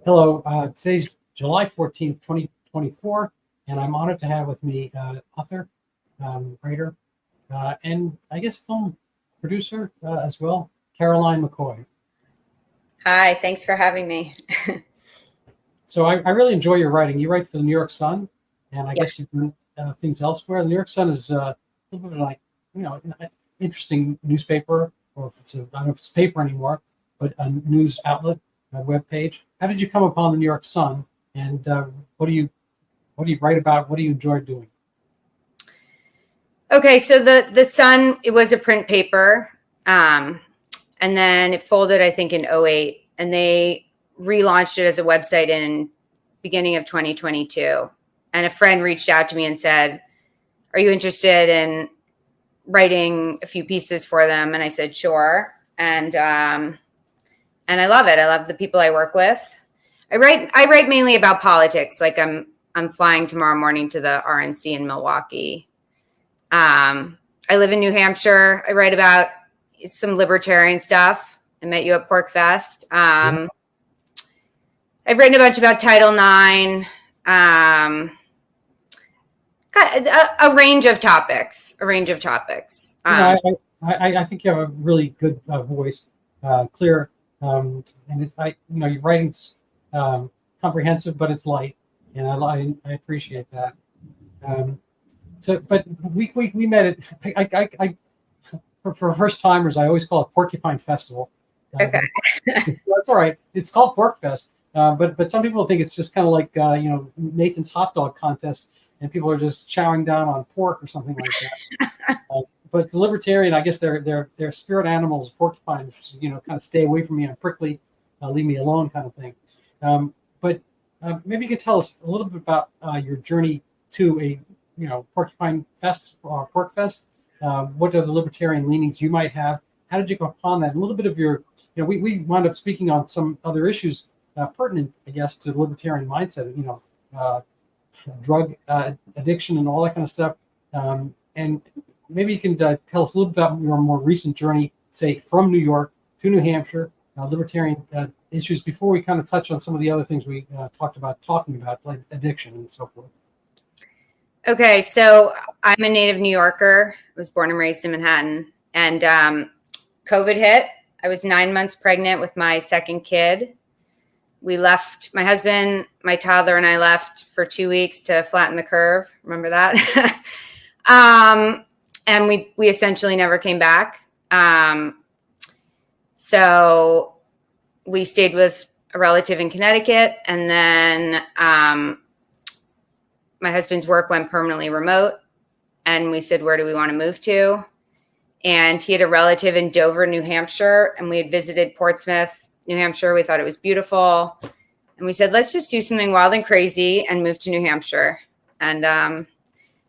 Hello, today's July 14th, 2024, and I'm honored to have with me author, writer, and I guess film producer as well, Caroline McCaughey. Hi, thanks for having me. So I really enjoy your writing. You write for the New York Sun, and I guess you've done things elsewhere. The New York Sun is a little bit like, an interesting newspaper, or if it's I don't know if it's paper anymore, but a news outlet, a web page. How did you come upon the New York Sun, and what do you write about? What do you enjoy doing? Okay, so the Sun, it was a print paper, and then it folded, I think, in 2008, and they relaunched it as a website in beginning of 2022. And a friend reached out to me and said, "Are you interested in writing a few pieces for them?" And I said, "Sure." And I love it. I love the people I work with. I write mainly about politics. Like I'm flying tomorrow morning to the RNC in Milwaukee. I live in New Hampshire. I write about some libertarian stuff. I met you at Pork Fest. I've written a bunch about Title IX. Got a range of topics. I think you have a really good voice, clear. And it's your writing's comprehensive, but it's light, and I appreciate that. But we met at I for first timers, I always call it Porcupine Festival. Okay, that's all right. It's called Pork Fest, but some people think it's just kind of like Nathan's hot dog contest, and people are just chowing down on pork or something like that. But the libertarian, I guess they're spirit animals, porcupines, kind of stay away from me. I'm prickly, leave me alone, kind of thing. But maybe you could tell us a little bit about your journey to a Porcupine Fest or Pork Fest. What are the libertarian leanings you might have? How did you go upon that? A little bit of your, we wound up speaking on some other issues pertinent, I guess, to the libertarian mindset. Drug addiction and all that kind of stuff. And maybe you can tell us a little bit about your more recent journey, say from New York to New Hampshire, libertarian issues, before we kind of touch on some of the other things we talking about, like addiction and so forth. Okay, so I'm a native New Yorker. I was born and raised in Manhattan, and COVID hit. I was 9 months pregnant with my second kid. We left, my husband, my toddler, and I left for 2 weeks to flatten the curve. Remember that? And we essentially never came back. So we stayed with a relative in Connecticut, and then my husband's work went permanently remote, and we said, where do we want to move to? And he had a relative in Dover, New Hampshire, and we had visited Portsmouth, New Hampshire. We thought it was beautiful. And we said, let's just do something wild and crazy and move to New Hampshire. And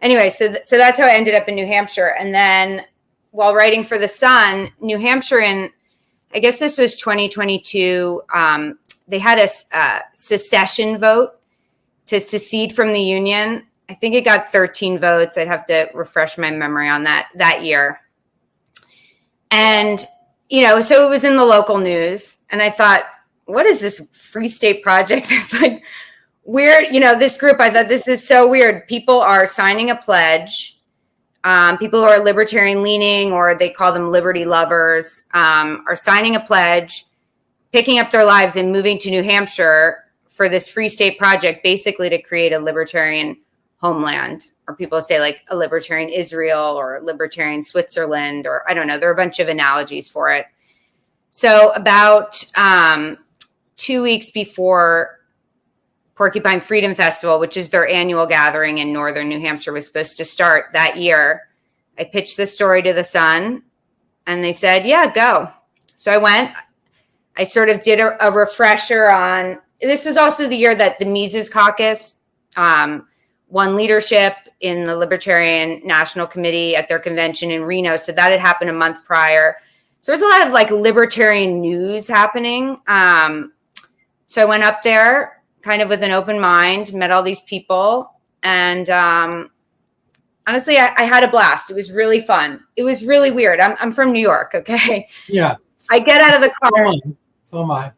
anyway, so that's how I ended up in New Hampshire. And then while writing for The Sun, New Hampshire, I guess this was 2022, they had a secession vote to secede from the Union. I think it got 13 votes. I'd have to refresh my memory on that year. And, so it was in the local news. And I thought, what is this Free State Project? It's like weird, this group, I thought, this is so weird. People are signing a pledge. People who are libertarian leaning, or they call them liberty lovers, are signing a pledge, picking up their lives and moving to New Hampshire for this Free State Project, basically to create a libertarian homeland, or people say like a libertarian Israel or a libertarian Switzerland, or I don't know. There are a bunch of analogies for it. So about 2 weeks before Porcupine Freedom Festival, which is their annual gathering in northern New Hampshire, was supposed to start that year, I pitched the story to The Sun, and they said, yeah, go. So I went. I sort of did a refresher on, this was also the year that the Mises Caucus won leadership in the Libertarian National Committee at their convention in Reno. So that had happened a month prior. So there's a lot of like libertarian news happening. So I went up there kind of with an open mind, met all these people. And honestly, I had a blast. It was really fun. It was really weird. I'm from New York. Okay. Yeah. I get out of the car. So am I.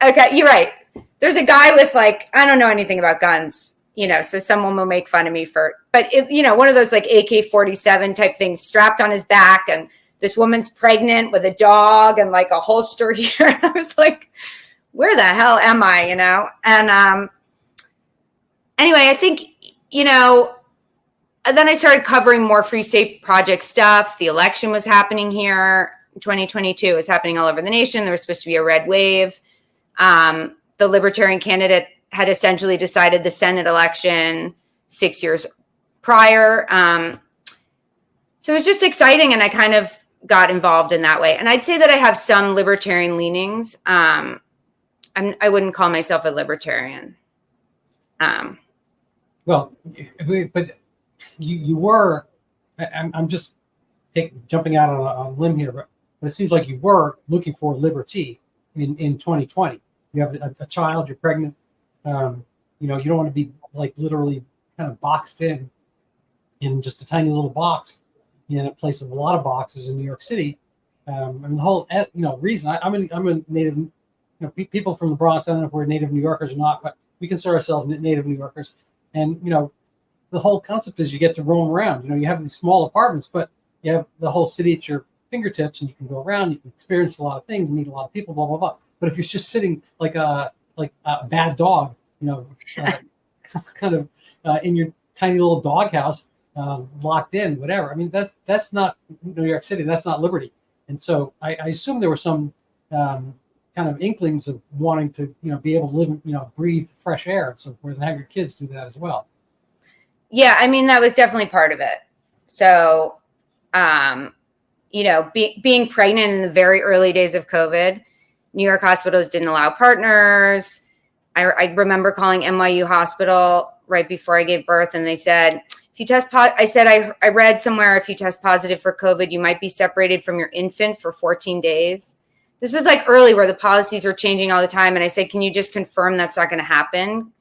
Okay. You're right. there's a guy with like, I don't know anything about guns, you know, so someone will make fun of me for, but it, you know, one of those like AK-47 type things strapped on his back, and this woman's pregnant with a dog and like a holster here. And I was like, where the hell am I, you know? And anyway, I think, you know, then I started covering more Free State Project stuff. The election was happening here. 2022 it was happening all over the nation. There was supposed to be a red wave. The Libertarian candidate had essentially decided the Senate election 6 years prior. So it was just exciting, and I kind of got involved in that way. And I'd say that I have some libertarian leanings. I wouldn't call myself a libertarian. Well, but you were. I'm just jumping out on a limb here, but it seems like you were looking for liberty in 2020. You have a child, you're pregnant. You know, you don't want to be like literally kind of boxed in just a tiny little box in a place of a lot of boxes in New York City. And the whole, you know, reason I'm a native, you know, people from the Bronx. I don't know if we're native New Yorkers or not, but we consider ourselves native New Yorkers. And you know, the whole concept is you get to roam around. You know, you have these small apartments, but you have the whole city at your fingertips, and you can go around. You can experience a lot of things, meet a lot of people, blah blah blah. But if you're just sitting like a bad dog, you know, kind of in your tiny little doghouse, locked in, whatever. I mean, that's not New York City. That's not liberty. And so I assume there were some kind of inklings of wanting to, you know, be able to live, you know, breathe fresh air and so forth, and have your kids do that as well. Yeah, I mean, that was definitely part of it. So, you know, being pregnant in the very early days of COVID, New York hospitals didn't allow partners. I remember calling NYU Hospital right before I gave birth, and they said, if you test I read somewhere, if you test positive for COVID, you might be separated from your infant for 14 days. This was like early where the policies were changing all the time. And I said, can you just confirm that's not going to happen?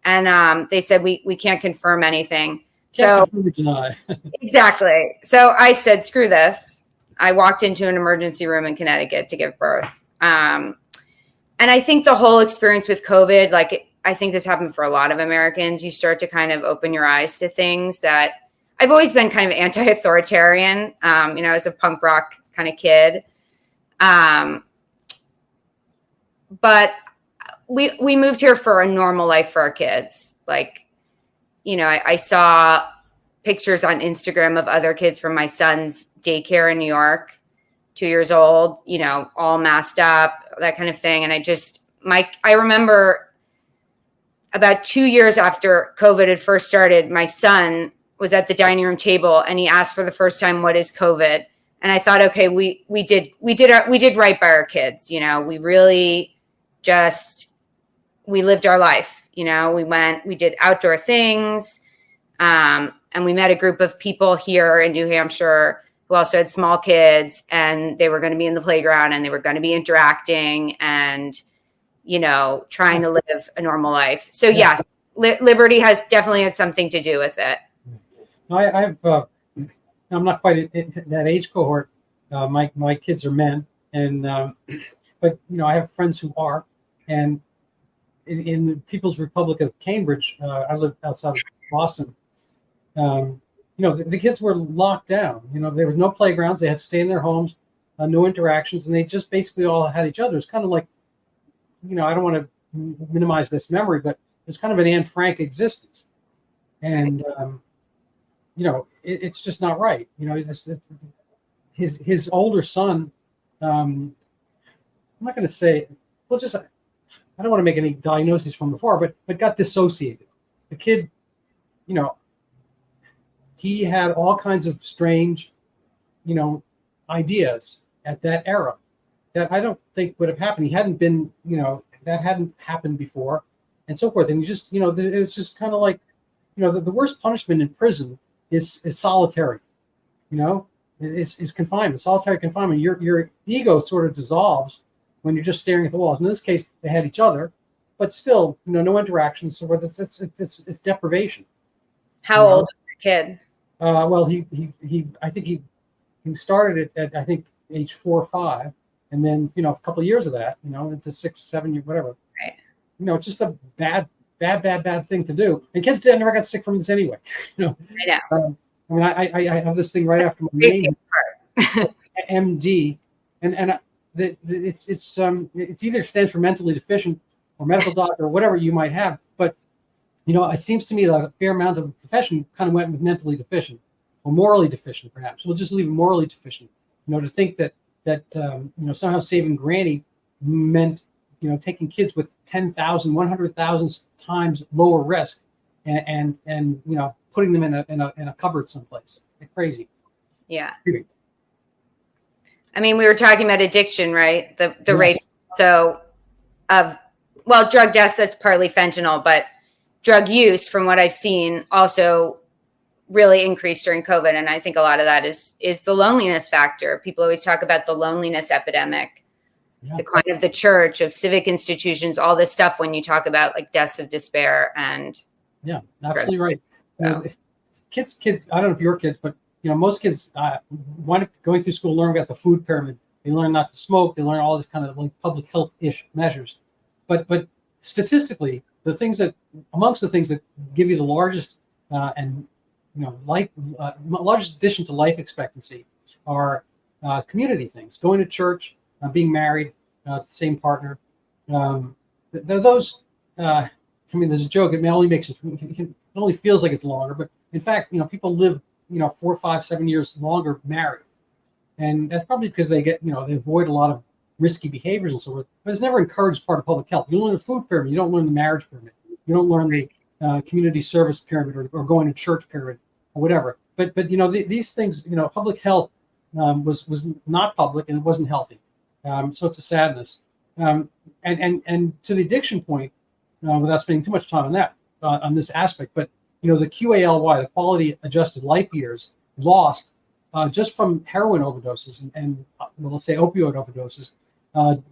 And they said, we can't confirm anything. Can't confirm or deny. Exactly. So I said, screw this. I walked into an emergency room in Connecticut to give birth. And I think the whole experience with COVID, like, I think this happened for a lot of Americans. You start to kind of open your eyes to things that I've always been kind of anti-authoritarian, you know, as a punk rock kind of kid. But we moved here for a normal life for our kids. Like, you know, I saw pictures on Instagram of other kids from my son's daycare in New York, 2 years old, you know, all masked up, that kind of thing. And I remember about 2 years after COVID had first started, my son was at the dining room table and he asked for the first time, what is COVID? And I thought, okay, we did right by our kids. You know, we really we lived our life. You know, we did outdoor things. And we met a group of people here in New Hampshire who also had small kids, and they were going to be in the playground and they were going to be interacting and, you know, trying to live a normal life. So yes, liberty has definitely had something to do with it. I'm not quite in that age cohort. My kids are men, and but you know, I have friends who are, and in the People's Republic of Cambridge, I live outside of Boston. You know, the kids were locked down. You know, there was no playgrounds. They had to stay in their homes, no interactions, and they just basically all had each other. It's kind of like, you know, I don't want to minimize this memory, but it's kind of an Anne Frank existence, and you know, it's just not right. You know, his older son. I'm not going to say. Well, just I don't want to make any diagnoses from afar, but got dissociated. The kid, you know, he had all kinds of strange, you know, ideas at that era that I don't think would have happened. He hadn't been, you know, that hadn't happened before, and so forth. And you just, you know, it was just kind of like, you know, the worst punishment in prison is solitary, you know, is confinement, solitary confinement. Your ego sort of dissolves when you're just staring at the walls. In this case, they had each other, but still, you know, no interaction. So it's deprivation. How old was the kid? Well, I think he started at I think age 4 or 5, and then, you know, a couple of years of that, you know, into 6, 7 years, whatever. Right. it's just a bad thing to do. And kids never got sick from this anyway. I know. I mean, I have this thing right after my name, MD, and it's either stands for mentally deficient or medical doctor or whatever you might have. But it seems to me that a fair amount of the profession kind of went with mentally deficient or morally deficient, perhaps. We'll just leave it morally deficient. To think that somehow saving Granny meant taking kids with 10,000, 100,000 times lower risk and putting them in a cupboard someplace. Like crazy. Yeah. I mean, we were talking about addiction, right? The rate of drug deaths, that's partly fentanyl, but drug use, from what I've seen, also really increased during COVID. And I think a lot of that is the loneliness factor. People always talk about the loneliness epidemic, decline of the church, of civic institutions, all this stuff when you talk about like deaths of despair and. Yeah, absolutely right. Kids, I don't know if your kids, but most kids wind up going through school, learn about the food pyramid. They learn not to smoke. They learn all this kind of like public health-ish measures. But statistically, amongst the things that give you the largest largest addition to life expectancy are community things: going to church, being married to the same partner. Those. There's a joke. It only feels like it's longer, but in fact, people live 4, 5, 7 years longer married, and that's probably because they get they avoid a lot of risky behaviors and so forth. But it's never encouraged part of public health. You learn the food pyramid, you don't learn the marriage pyramid, you don't learn the community service pyramid or going to church pyramid or whatever. But these things, public health was not public and it wasn't healthy. So it's a sadness. And to the addiction point, without spending too much time on that, on this aspect, but the QALY, the quality adjusted life years lost just from heroin overdoses and let's say opioid overdoses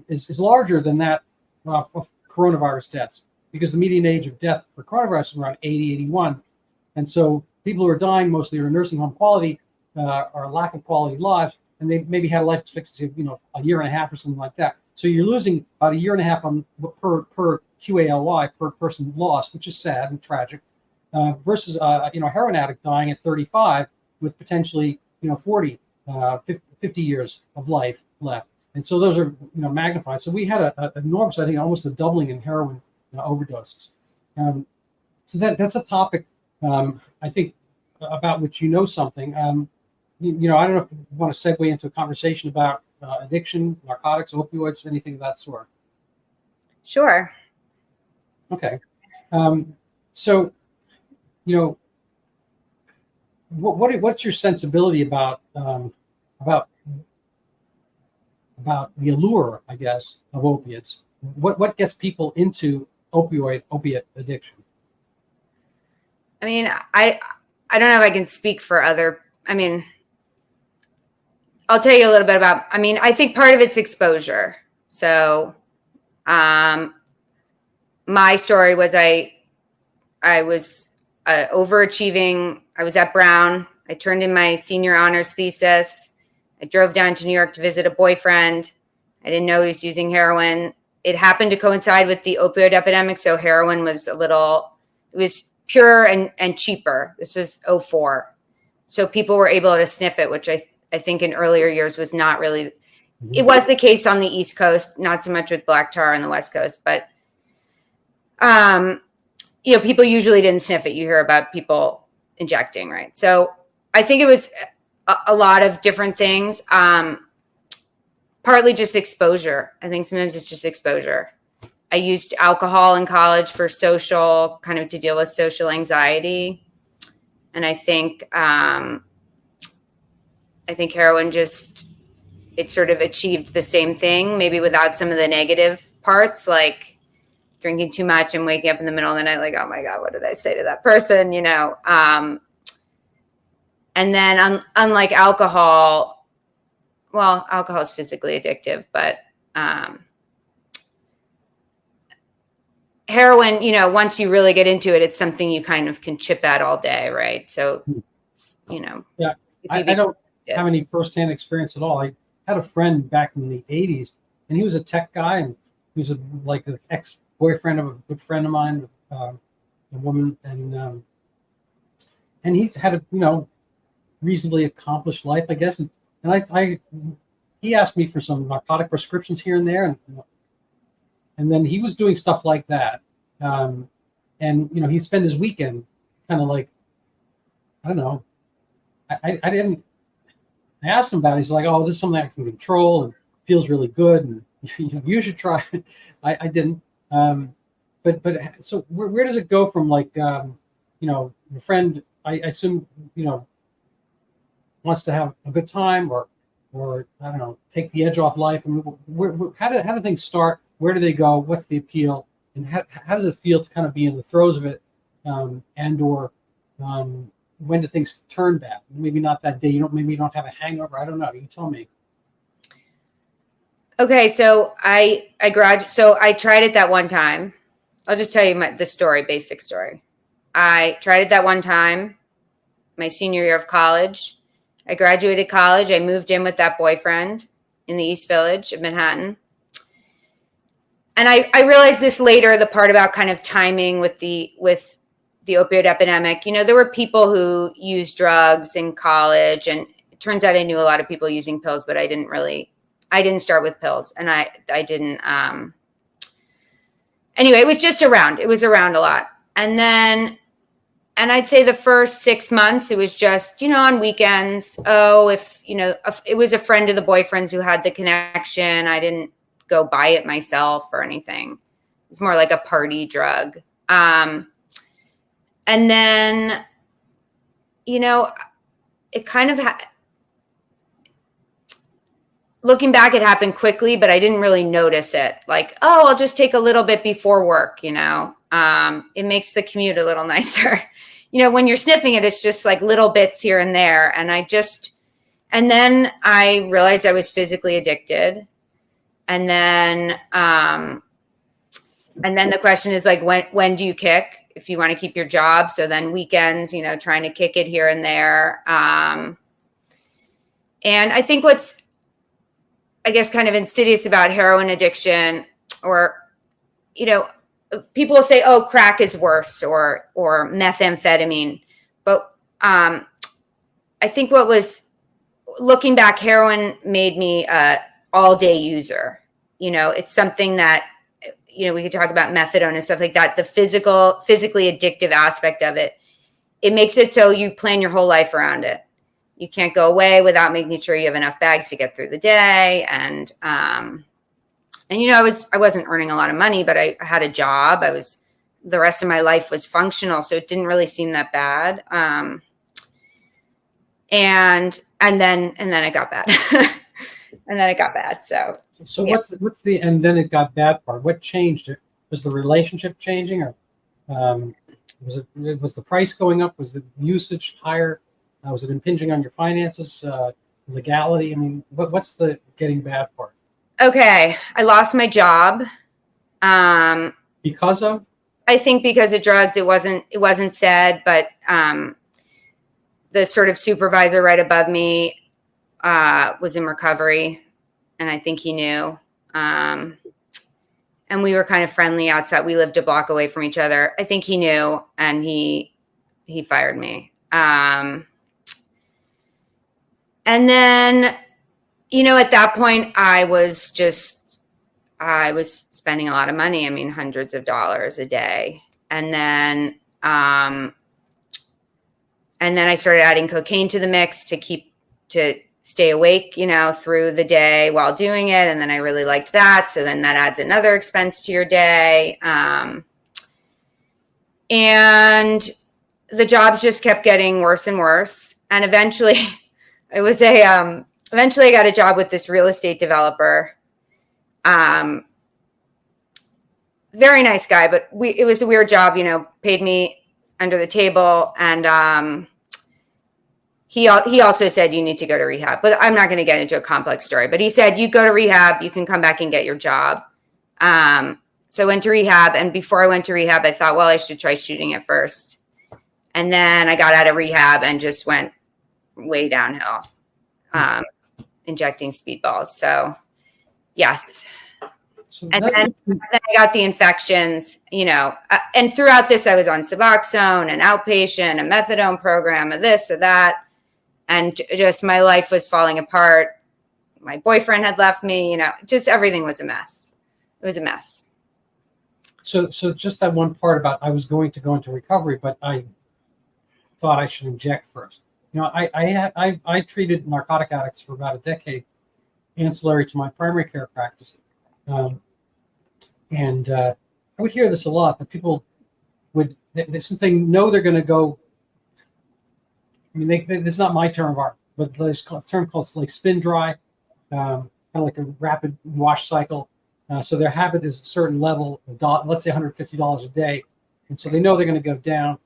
is larger than that of coronavirus deaths, because the median age of death for coronavirus is around 80, 81. And so people who are dying mostly are nursing home quality or lack of quality lives, and they maybe had a life expectancy of a year and a half or something like that. So you're losing about a year and a half per QALY per person lost, which is sad and tragic, versus a heroin addict dying at 35 with potentially 40, 50 years of life left. And so those are magnified. So we had an enormous, I think, almost a doubling in heroin overdoses. So that's a topic I think about which something. I don't know if you want to segue into a conversation about addiction, narcotics, opioids, anything of that sort. Sure. Okay. So, what's your sensibility about the allure, I guess, of opiates? What gets people into opiate addiction? I mean, I don't know if I can speak for other. I mean, I'll tell you a little bit about. I mean, I think part of it's exposure. So, my story was I was overachieving. I was at Brown. I turned in my senior honors thesis. I drove down to New York to visit a boyfriend. I didn't know he was using heroin. It happened to coincide with the opioid epidemic, so heroin was it was pure and cheaper. This was 2004. So people were able to sniff it, which I think in earlier years was not really, it was the case on the East Coast, not so much with black tar on the West Coast, but, people usually didn't sniff it. You hear about people injecting, right? So I think it was a lot of different things. Partly just exposure. I think sometimes it's just exposure. I used alcohol in college for to deal with social anxiety. And I think heroin it sort of achieved the same thing, maybe without some of the negative parts, like drinking too much and waking up in the middle of the night, like, oh my God, what did I say to that person? And then unlike alcohol, well, alcohol is physically addictive, but heroin, once you really get into it, it's something you kind of can chip at all day, right? So, Yeah, I don't have any firsthand experience at all. I had a friend back in the 80s, and he was a tech guy, and he was an boyfriend of a good friend of mine, a woman, and he's had a reasonably accomplished life, I guess. And he asked me for some narcotic prescriptions here and there, and then he was doing stuff like that. And he'd spend his weekend kind of like, I don't know. I asked him about it. He's like, oh, this is something I can control and feels really good, and you should try it. I didn't. But so where does it go from like your friend, I assume wants to have a good time or I don't know, take the edge off life. I mean, how do things start? Where do they go? What's the appeal? And how does it feel to kind of be in the throes of it, and or when do things turn bad? Maybe not that day. Maybe you don't have a hangover. I don't know. You tell me. Okay, so I tried it that one time. I'll just tell you the basic story. I tried it that one time, my senior year of college. I graduated college. I moved in with that boyfriend in the East Village of Manhattan. And I realized this later, the part about kind of timing with the opioid epidemic. There were people who used drugs in college, and it turns out I knew a lot of people using pills, but I didn't start with pills, and I didn't. Anyway, it was just around. It was around a lot, and I'd say the first 6 months, it was just on weekends. Oh, if it was a friend of the boyfriend's who had the connection, I didn't go buy it myself or anything. It's more like a party drug. And then, it kind of looking back, it happened quickly, but I didn't really notice it. Like, oh, I'll just take a little bit before work, it makes the commute a little nicer. When you're sniffing it, it's just like little bits here and there. And then I realized I was physically addicted. And then the question is like, when do you kick if you want to keep your job? So then weekends, trying to kick it here and there. And I think what's, I guess, kind of insidious about heroin addiction, or, people will say, oh, crack is worse or methamphetamine. But I think what was, looking back, heroin made me all-day user. It's something that, we could talk about methadone and stuff like that. The physically addictive aspect of it, it makes it so you plan your whole life around it. You can't go away without making sure you have enough bags to get through the day. And I wasn't earning a lot of money, but I had a job. The rest of my life was functional, so it didn't really seem that bad. And then it got bad. And then it got bad. So yeah. What's the and then it got bad part? What changed it? Was the relationship changing, or was the price going up? Was the usage higher? Was it impinging on your finances? Legality? I mean, what's the getting bad part? Okay, I lost my job. Because of? I think because of drugs. It wasn't said, but the sort of supervisor right above me was in recovery, and I think he knew. And we were kind of friendly outside. We lived a block away from each other. I think he knew, and he fired me. And then, at that point, I was spending a lot of money. I mean, hundreds of dollars a day. And then I started adding cocaine to the mix to stay awake, through the day while doing it. And then I really liked that. So then that adds another expense to your day. And the jobs just kept getting worse and worse. And eventually I got a job with this real estate developer. Very nice guy, but it was a weird job, paid me under the table. And he also said, you need to go to rehab. But I'm not going to get into a complex story. But he said, you go to rehab, you can come back and get your job. So I went to rehab. And before I went to rehab, I thought, well, I should try shooting it first. And then I got out of rehab and just went way downhill, injecting speedballs. So, yes. So And then I got the infections, and throughout this, I was on Suboxone, an outpatient, a methadone program, a this, or that. And just my life was falling apart. My boyfriend had left me, just everything was a mess. It was a mess. So just that one part about I was going to go into recovery, but I thought I should inject first. I treated narcotic addicts for about a decade, ancillary to my primary care practice. And I would hear this a lot, that people would, since they know they're going to go, I mean, this is not my term of art, but there's a term called like spin dry, kind of like a rapid wash cycle. So their habit is a certain level of, let's say $150 a day. And so they know they're going to go down.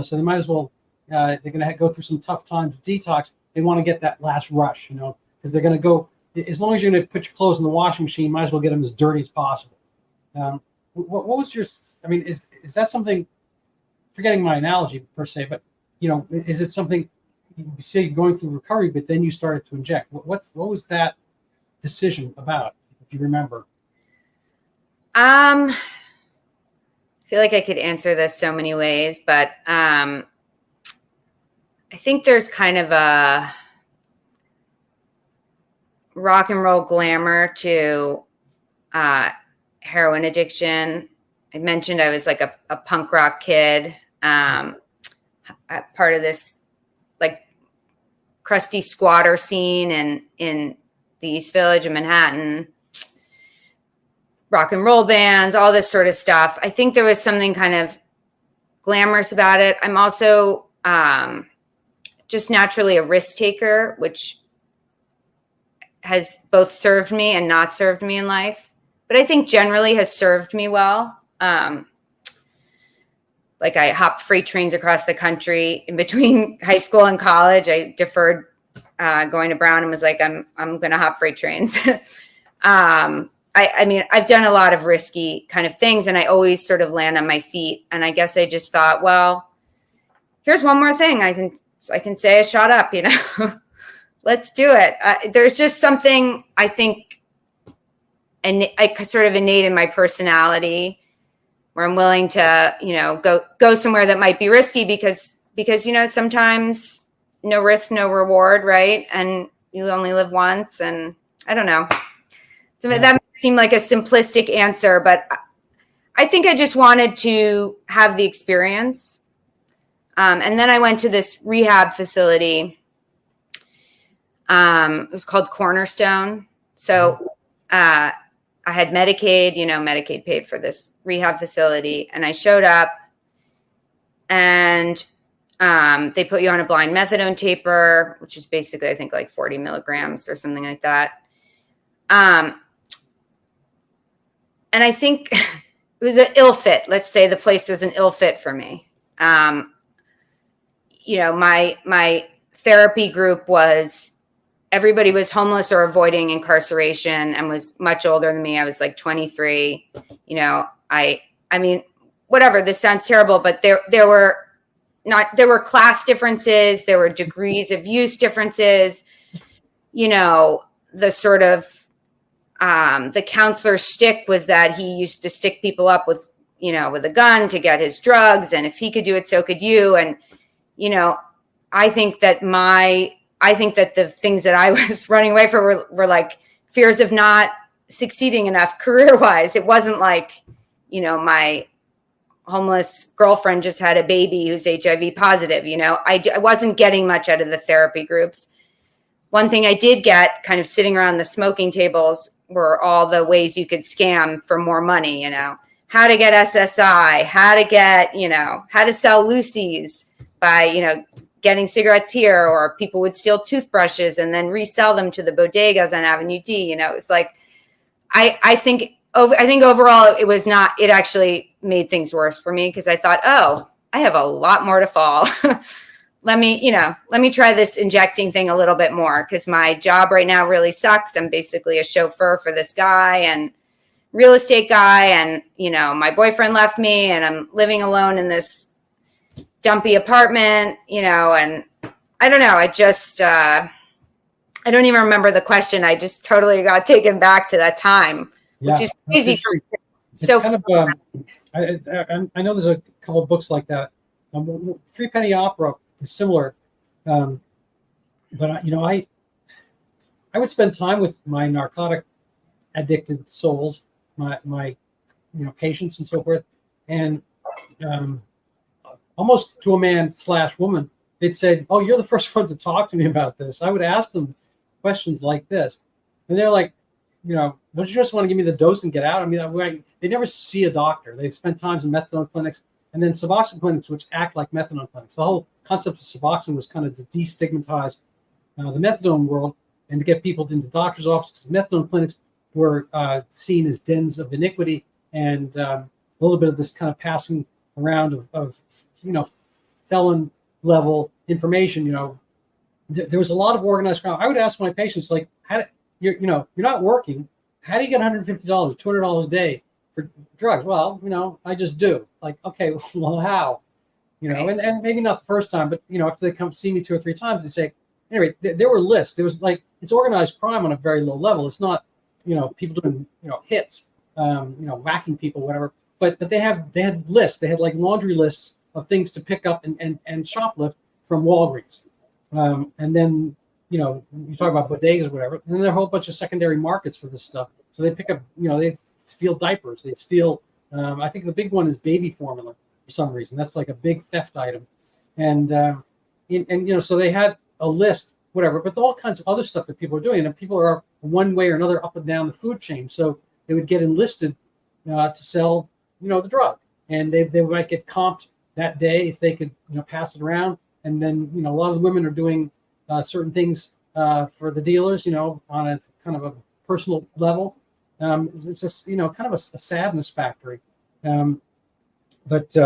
So they might as well, they're going to go through some tough times with detox. They want to get that last rush, because they're going to go, as long as you're going to put your clothes in the washing machine, might as well get them as dirty as possible. What was your, I mean, is that something, forgetting my analogy per se, but, is it something, you say you're going through recovery, but then you started to inject? What was that decision about, if you remember? I feel like I could answer this so many ways, but I think there's kind of a rock and roll glamour to heroin addiction. I mentioned I was like a punk rock kid, part of this like crusty squatter scene in the East Village of Manhattan. Rock and roll bands, all this sort of stuff. I think there was something kind of glamorous about it. I'm also just naturally a risk taker, which has both served me and not served me in life, but I think generally has served me well. Like I hopped freight trains across the country in between high school and college. I deferred going to Brown and was like, I'm going to hop freight trains. I mean, I've done a lot of risky kind of things, and I always sort of land on my feet. And I guess I just thought, well, here's one more thing I can say I shot up, let's do it. There's just something I think, and I sort of innate in my personality where I'm willing to, go somewhere that might be risky because, sometimes no risk, no reward. Right. And you only live once, and I don't know. So that might seem like a simplistic answer, but I think I just wanted to have the experience. And then I went to this rehab facility. It was called Cornerstone. So I had Medicaid, Medicaid paid for this rehab facility. And I showed up, and they put you on a blind methadone taper, which is basically, I think, like 40 milligrams or something like that. And I think it was an ill fit. Let's say the place was an ill fit for me. My therapy group was, everybody was homeless or avoiding incarceration and was much older than me. I was like 23. I mean, whatever, this sounds terrible, but there were class differences. There were degrees of use differences, the sort of, the counselor's shtick was that he used to stick people up with a gun to get his drugs. And if he could do it, so could you. And, I think that the things that I was running away from were like fears of not succeeding enough career-wise. It wasn't like, my homeless girlfriend just had a baby who's HIV positive. I wasn't getting much out of the therapy groups. One thing I did get kind of sitting around the smoking tables were all the ways you could scam for more money, how to get SSI, how to get, how to sell Lucy's by, getting cigarettes here, or people would steal toothbrushes and then resell them to the bodegas on Avenue D. It's like, I think overall it actually made things worse for me, because I thought, oh, I have a lot more to fall. Let me try this injecting thing a little bit more, because my job right now really sucks. I'm basically a chauffeur for this guy and real estate guy. And, my boyfriend left me, and I'm living alone in this dumpy apartment, and I don't know. I just, I don't even remember the question. I just totally got taken back to that time which is crazy. It's kind of, I know there's a couple of books like that. Three Penny Opera is similar. But I would spend time with my narcotic addicted souls, my patients and so forth, and almost to a man / woman, they'd say, "Oh, you're the first one to talk to me about this." I would ask them questions like this, and they're like, "Don't you just want to give me the dose and get out?" I mean, they never see a doctor. They spend times in methadone clinics and then Suboxone clinics, which act like methadone clinics. The whole concept of Suboxone was kind of to destigmatize the methadone world and to get people into doctor's offices. Methadone clinics were seen as dens of iniquity, and a little bit of this kind of passing around of felon level information. There was a lot of organized crime. I would ask my patients, like, you're not working. How do you get $150, $200 a day for drugs? Well, I just do. Like, okay, well, how? And maybe not the first time, but after they come see me 2 or 3 times, they say, anyway, there were lists. It was like, it's organized crime on a very low level. It's not, people doing, hits, whacking people, whatever. But they had lists. They had like laundry lists of things to pick up and shoplift from Walgreens. And then, you talk about bodegas or whatever. And then there are a whole bunch of secondary markets for this stuff. So they pick up, they steal diapers. They steal, I think the big one is baby formula for some reason. That's like a big theft item. And so they had a list, whatever, but all kinds of other stuff that people are doing. And people are one way or another up and down the food chain. So they would get enlisted to sell, the drug. And they might get comped that day if they could, pass it around. And then, a lot of the women are doing certain things for the dealers, on a kind of a personal level. It's just, kind of a sadness factory. But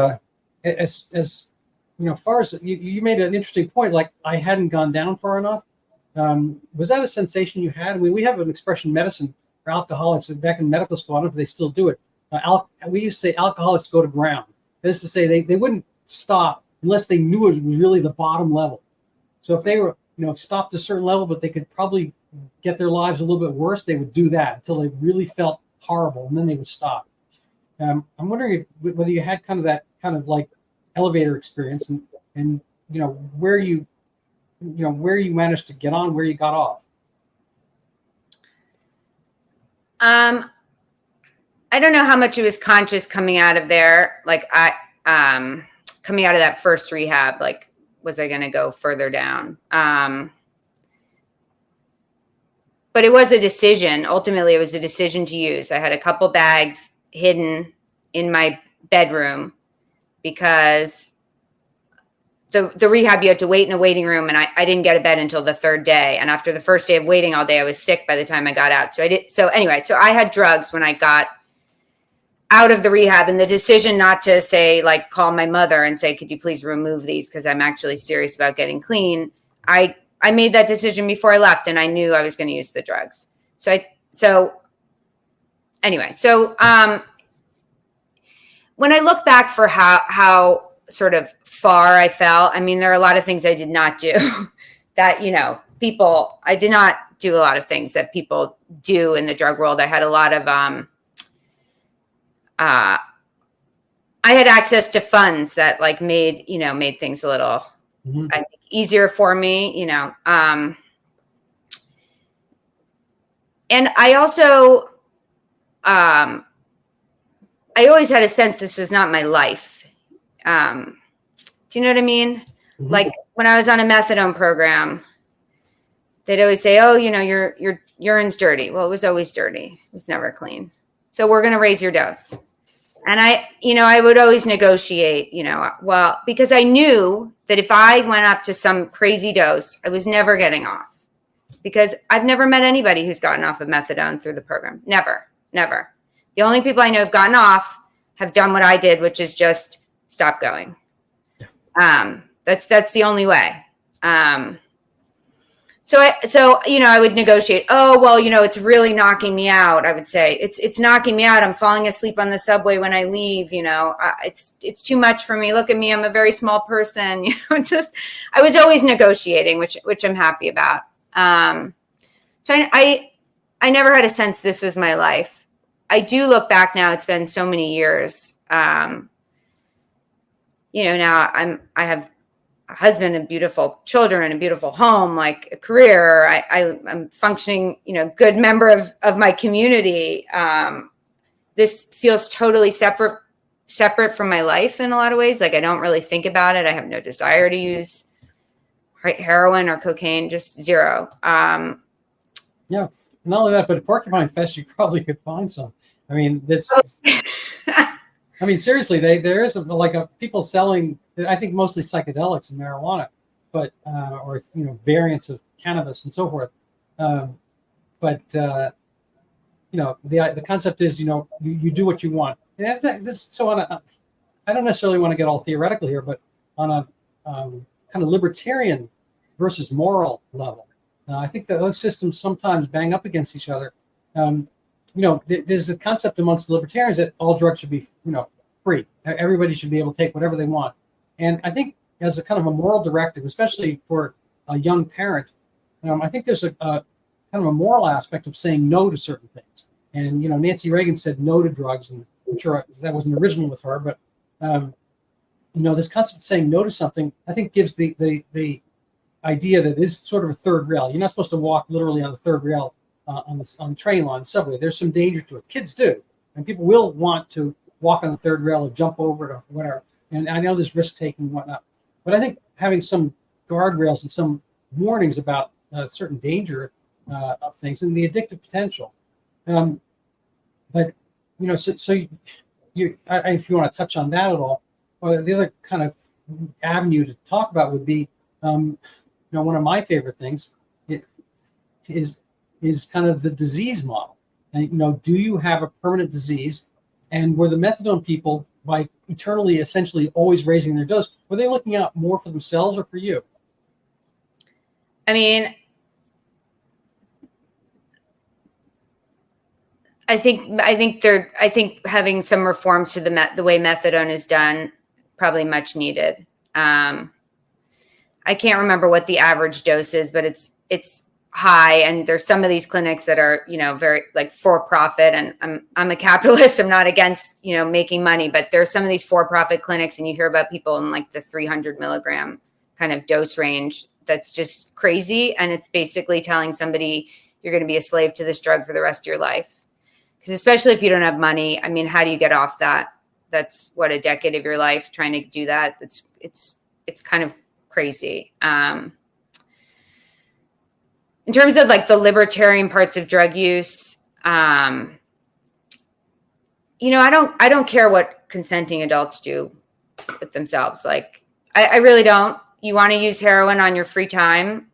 as far as you made an interesting point, like I hadn't gone down far enough. Was that a sensation you had? I mean, we have an expression in medicine for alcoholics, and back in medical school, I don't know if they still do it. We used to say alcoholics go to ground. That is to say, they wouldn't stop unless they knew it was really the bottom level. So if they were, stopped at a certain level, but they could probably get their lives a little bit worse, they would do that until they really felt horrible, and then they would stop. I'm wondering whether you had kind of that kind of like elevator experience, and where you managed to get on, where you got off. I don't know how much it was conscious coming out of there. Like coming out of that first rehab, like, was I going to go further down? But it was a decision. Ultimately, it was a decision to use. I had a couple bags hidden in my bedroom because the rehab, you had to wait in a waiting room, and I didn't get a bed until the 3rd day. And after the first day of waiting all day, I was sick by the time I got out. So I had drugs when I got out of the rehab, and the decision not to say, like, call my mother and say, could you please remove these because I'm actually serious about getting clean. I made that decision before I left, and I knew I was going to use the drugs. So when I look back for how sort of far I fell, I mean, there are a lot of things I did not do that, I did not do a lot of things that people do in the drug world. I had a lot of, I had access to funds that like made things a little, I think, easier for me, and I also, I always had a sense this was not my life. Do you know what I mean? Mm-hmm. Like when I was on a methadone program, they'd always say, "Oh, your urine's dirty." Well, it was always dirty. It was never clean. So we're going to raise your dose. And I would always negotiate, because I knew that if I went up to some crazy dose, I was never getting off, because I've never met anybody who's gotten off of methadone through the program. Never. The only people I know have gotten off have done what I did, which is just stop going. Yeah. That's the only way. So I would negotiate. Oh, well, it's really knocking me out. I would say it's knocking me out. I'm falling asleep on the subway when I leave. It's too much for me. Look at me. I'm a very small person. I was always negotiating, which I'm happy about. So I never had a sense this was my life. I do look back now. It's been so many years. Now I have a husband and beautiful children and a beautiful home, like a career. I'm functioning, good member of my community. This feels totally separate from my life in a lot of ways. Like I don't really think about it. I have no desire to use heroin or cocaine, just zero. Yeah, not only that, but at Porcupine Fest, you probably could find some. I mean, seriously, there is people selling, I think mostly psychedelics and marijuana, but or variants of cannabis and so forth. The concept is you do what you want. And I don't necessarily want to get all theoretical here, but on a kind of libertarian versus moral level, I think that those systems sometimes bang up against each other. There's a concept amongst the libertarians that all drugs should be free. Everybody should be able to take whatever they want. And I think as a kind of a moral directive, especially for a young parent, I think there's a kind of a moral aspect of saying no to certain things. And, Nancy Reagan said no to drugs, and I'm sure that wasn't original with her, but, this concept of saying no to something, I think gives the idea that is sort of a third rail. You're not supposed to walk literally on the third rail on the train line, subway. There's some danger to it. Kids do, and people will want to walk on the third rail or jump over it or whatever. And I know there's risk taking and whatnot, but I think having some guardrails and some warnings about certain danger of things and the addictive potential. If you want to touch on that at all, or the other kind of avenue to talk about would be, one of my favorite things is kind of the disease model. And, do you have a permanent disease? And were the methadone people, by eternally, essentially always raising their dose, were they looking out more for themselves or for you? I mean, I think having some reforms to the way methadone is done, probably much needed. I can't remember what the average dose is, but it's high. And there's some of these clinics that are, very for profit. And I'm a capitalist. I'm not against, making money, but there's some of these for-profit clinics, and you hear about people in the 300 milligram kind of dose range. That's just crazy. And it's basically telling somebody you're going to be a slave to this drug for the rest of your life. Because especially if you don't have money, I mean, how do you get off that? That's a decade of your life trying to do that. It's kind of crazy. In terms of the libertarian parts of drug use, I don't care what consenting adults do with themselves. I really don't. You want to use heroin on your free time,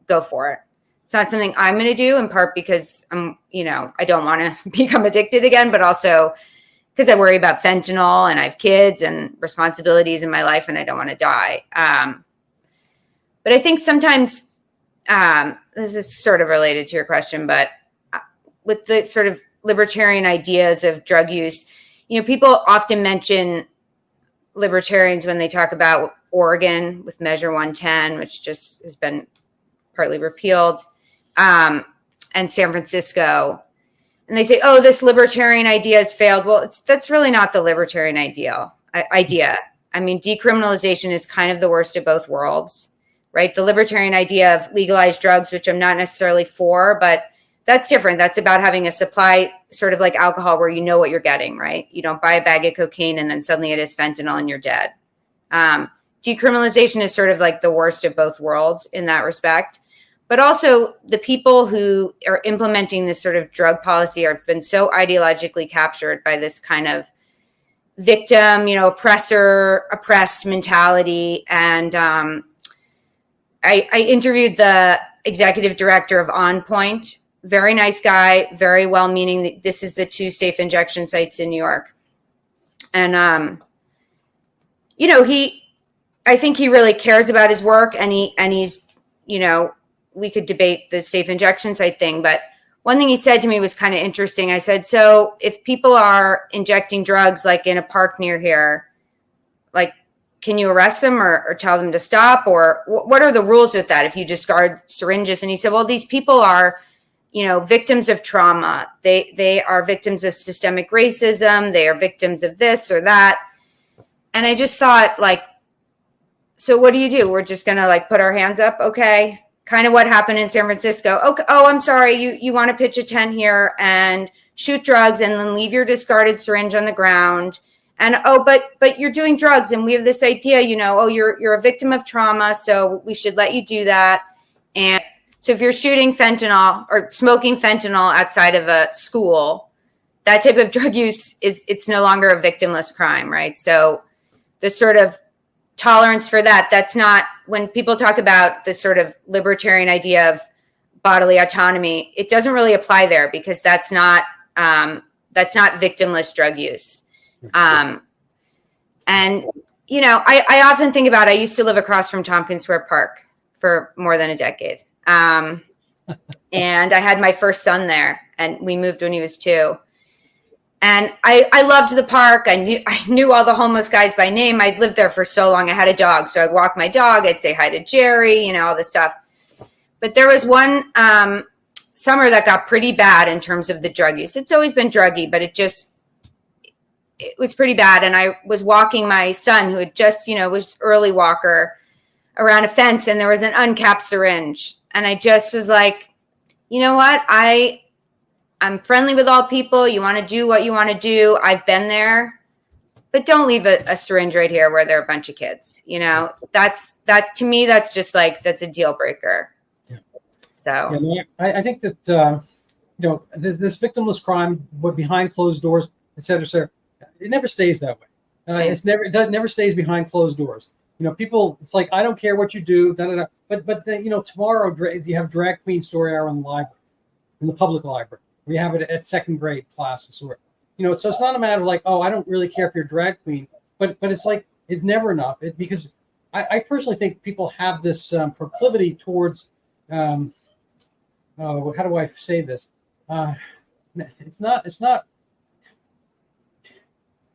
go for it. It's not something I'm going to do, in part because I don't want to become addicted again, but also because I worry about fentanyl and I have kids and responsibilities in my life and I don't want to die. But I think sometimes this is sort of related to your question, but with the sort of libertarian ideas of drug use, people often mention libertarians when they talk about Oregon with Measure 110, which just has been partly repealed, and San Francisco. And they say, oh, this libertarian idea has failed. Well, that's really not the libertarian idea. I mean, decriminalization is kind of the worst of both worlds, right? The libertarian idea of legalized drugs, which I'm not necessarily for, but that's different. That's about having a supply, sort of like alcohol, where you know what you're getting, right? You don't buy a bag of cocaine and then suddenly it is fentanyl and you're dead. Decriminalization is sort of the worst of both worlds in that respect. But also the people who are implementing this sort of drug policy have been so ideologically captured by this kind of victim, oppressed mentality. And I interviewed the executive director of On Point, very nice guy, very well-meaning. This is the 2 safe injection sites in New York. And, I think he really cares about his work, and he's, we could debate the safe injection site thing, but one thing he said to me was kind of interesting. I said, so if people are injecting drugs in a park near here, can you arrest them or tell them to stop? Or what are the rules with that if you discard syringes? And he said, well, these people are, victims of trauma. They are victims of systemic racism. They are victims of this or that. And I just thought, like, so what do? We're just going to like put our hands up. Okay. Kind of what happened in San Francisco. Okay. Oh, I'm sorry. You want to pitch a tent here and shoot drugs and then leave your discarded syringe on the ground. And, but you're doing drugs. And we have this idea, you're a victim of trauma. So we should let you do that. And so if you're shooting fentanyl or smoking fentanyl outside of a school, that type of drug use it's no longer a victimless crime, right? So the sort of tolerance for that's not, when people talk about the sort of libertarian idea of bodily autonomy, it doesn't really apply there because that's not victimless drug use. And I often think about, I used to live across from Tompkins Square Park for more than a decade. And I had my first son there, and we moved when he was 2. And I loved the park. I knew all the homeless guys by name. I'd lived there for so long. I had a dog, so I'd walk my dog. I'd say hi to Jerry, all this stuff. But there was one summer that got pretty bad in terms of the drug use. It's always been druggy, but it was pretty bad. And I was walking my son, who had just, was early walker, around a fence, and there was an uncapped syringe. And I just was like, you know what? I'm friendly with all people. You want to do what you want to do. I've been there, but don't leave a syringe right here where there are a bunch of kids. That to me, that's just like, that's a deal breaker. Yeah. So yeah, I think that, this victimless crime, but behind closed doors, et cetera, it never stays that way. It never stays behind closed doors. People, it's like, I don't care what you do, but then, tomorrow you have drag queen story hour in the library, in the public library. We have it at second grade classes. So it's not a matter of like, oh, I don't really care if you're a drag queen, but it's like, it's never enough. Because I personally think people have this proclivity towards, how do I say this? It's not.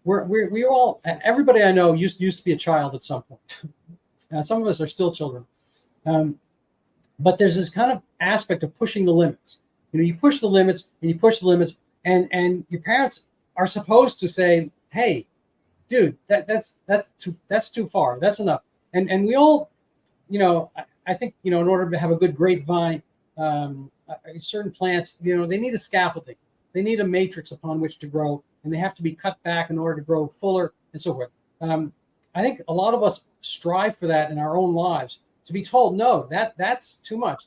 We all, everybody I know used to be a child at some point. Some of us are still children. But there's this kind of aspect of pushing the limits. You push the limits and you push the limits, and your parents are supposed to say, hey, dude, that's too far. That's enough. And we all, I think, in order to have a good grapevine, certain plants, they need a scaffolding. They need a matrix upon which to grow, and they have to be cut back in order to grow fuller and so forth. I think a lot of us strive for that in our own lives, to be told, no, that's too much.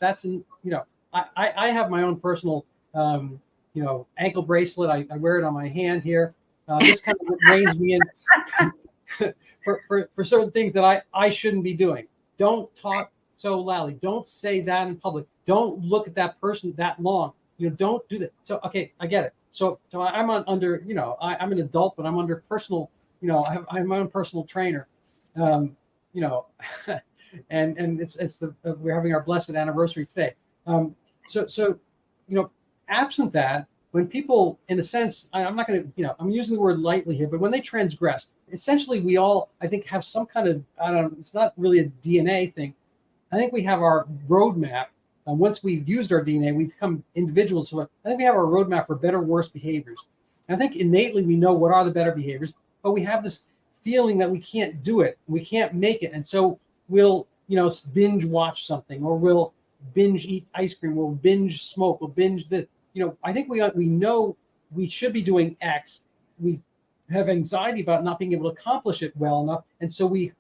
I have my own personal, ankle bracelet. I wear it on my hand here. This kind of reins me in for certain things that I shouldn't be doing. Don't talk so loudly. Don't say that in public. Don't look at that person that long. Don't do that. So, okay, I get it. So I'm under, I'm an adult, but I'm under personal, I'm my own personal trainer, and it's we're having our blessed anniversary today. So, absent that, when people, in a sense, I'm not going to, I'm using the word lightly here, but when they transgress, essentially we all, I think, have some kind of, I don't know, it's not really a DNA thing. I think we have our roadmap. Once we've used our DNA, we become individuals. So I think we have our roadmap for better, worse behaviors. And I think innately we know what are the better behaviors, but we have this feeling that we can't do it. We can't make it. And so we'll, binge watch something, or we'll binge eat ice cream, we'll binge smoke, we'll binge this. I think we know we should be doing X. We have anxiety about not being able to accomplish it well enough. And so we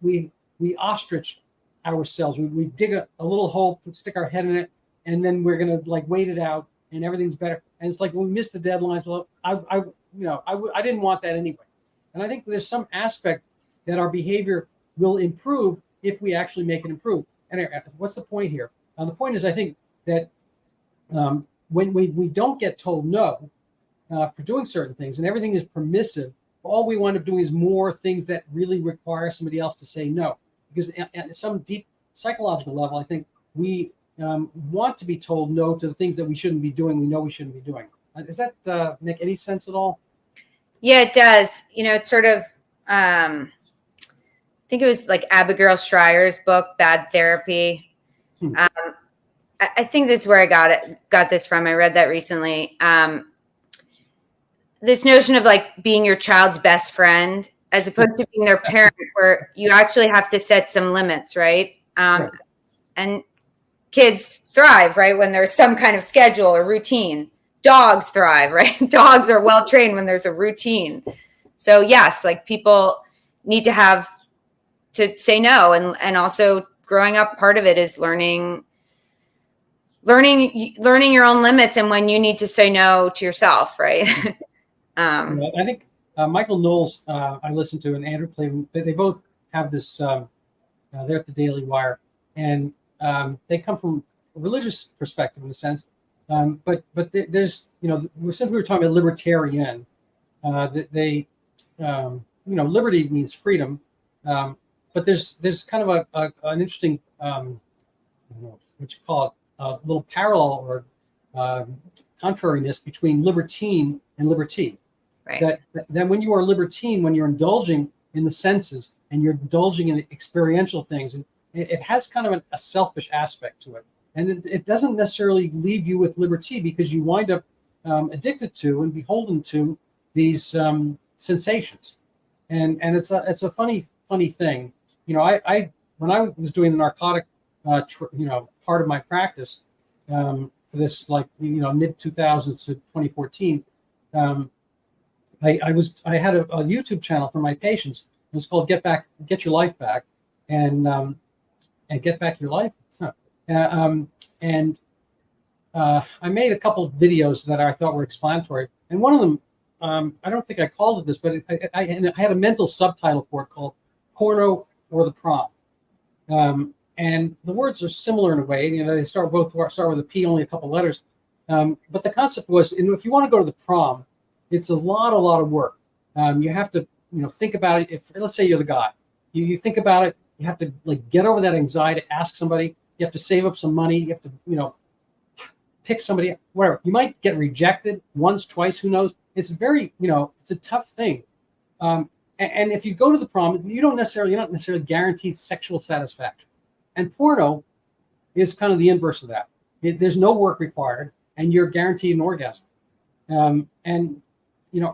ostrich ourselves. We dig a little hole, stick our head in it, and then we're gonna like wait it out, and everything's better. And it's like when we miss the deadlines. Well, I didn't want that anyway. And I think there's some aspect that our behavior will improve if we actually make it improve. And what's the point here? The point is, I think that when we don't get told no for doing certain things, and everything is permissive, all we wind up doing is more things that really require somebody else to say no. Because at some deep psychological level, I think we want to be told no to the things that we shouldn't be doing. We know we shouldn't be doing. Does that make any sense at all? Yeah, it does. It's sort of, I think it was like Abigail Schreier's book, Bad Therapy. I think this is where I got this from. I read that recently. This notion of like being your child's best friend as opposed to being their parent, where you actually have to set some limits, right? Right. And kids thrive, right, when there's some kind of schedule or routine. Dogs thrive, right? Dogs are well trained when there's a routine. So yes, like people need to say no, and also growing up, part of it is learning your own limits and when you need to say no to yourself, right? I think Michael Knowles, I listened to, and Andrew Clavin, they both have this. They're at the Daily Wire, and they come from a religious perspective in a sense. But there's, since we were talking about libertarian, liberty means freedom, but there's kind of an interesting, what you call it, a little parallel or contrariness between libertine and liberty. Right. That when you are libertine, when you're indulging in the senses and you're indulging in experiential things, and it has kind of a selfish aspect to it. And it doesn't necessarily leave you with liberty, because you wind up addicted to and beholden to these sensations. And it's a funny thing. I when I was doing the narcotic part of my practice for this, like mid 2000s to 2014, I had a YouTube channel for my patients. It was called Get Your Life Back, and Get Back Your Life. I made a couple of videos that I thought were explanatory, and one of them, I don't think I called it this, but I had a mental subtitle for it called "Porno or the Prom," and the words are similar in a way. They start with a P, only a couple letters, but the concept was, if you want to go to the prom, it's a lot of work. You have to think about it. If let's say you're the guy, you think about it. You have to get over that anxiety, ask somebody. You have to save up some money. You have to pick somebody, whatever. You might get rejected once, twice, who knows? It's very, it's a tough thing. And if you go to the prom, you're not necessarily guaranteed sexual satisfaction. And porno is kind of the inverse of that. There's no work required, and you're guaranteed an orgasm. And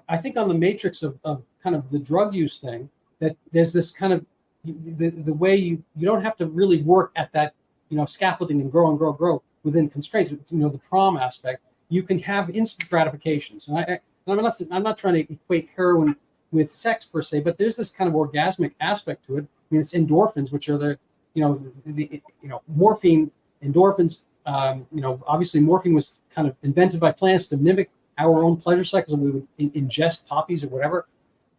I think on the matrix of kind of the drug use thing, that there's this kind of the way you don't have to really work at that scaffolding and grow within constraints. The prom aspect, you can have instant gratifications. And I'm not trying to equate heroin with sex per se, but there's this kind of orgasmic aspect to it. I mean, it's endorphins, which are the morphine, endorphins. Obviously morphine was kind of invented by plants to mimic our own pleasure cycles, and we would ingest poppies or whatever.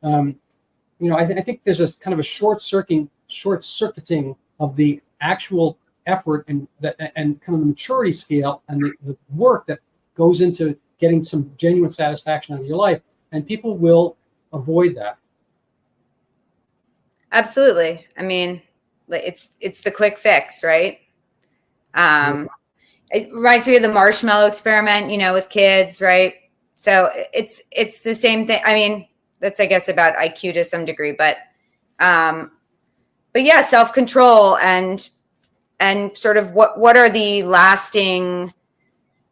I think there's a kind of a short circuiting of the actual effort and kind of the maturity scale and the work that goes into getting some genuine satisfaction out of your life, and people will avoid that. Absolutely. I mean, it's the quick fix, right? It reminds me of the marshmallow experiment, with kids, right? So it's the same thing. I mean, that's, I guess, about IQ to some degree, but yeah, self-control and sort of what are the lasting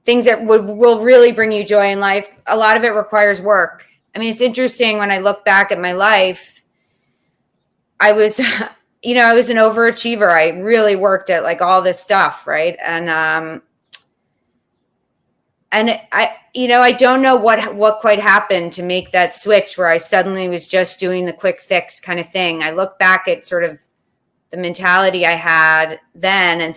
things that will really bring you joy in life. A lot of it requires work. I mean, it's interesting when I look back at my life, I was, I was an overachiever. I really worked at all this stuff. Right. And I don't know what quite happened to make that switch where I suddenly was just doing the quick fix kind of thing. I look back at sort of the mentality I had then and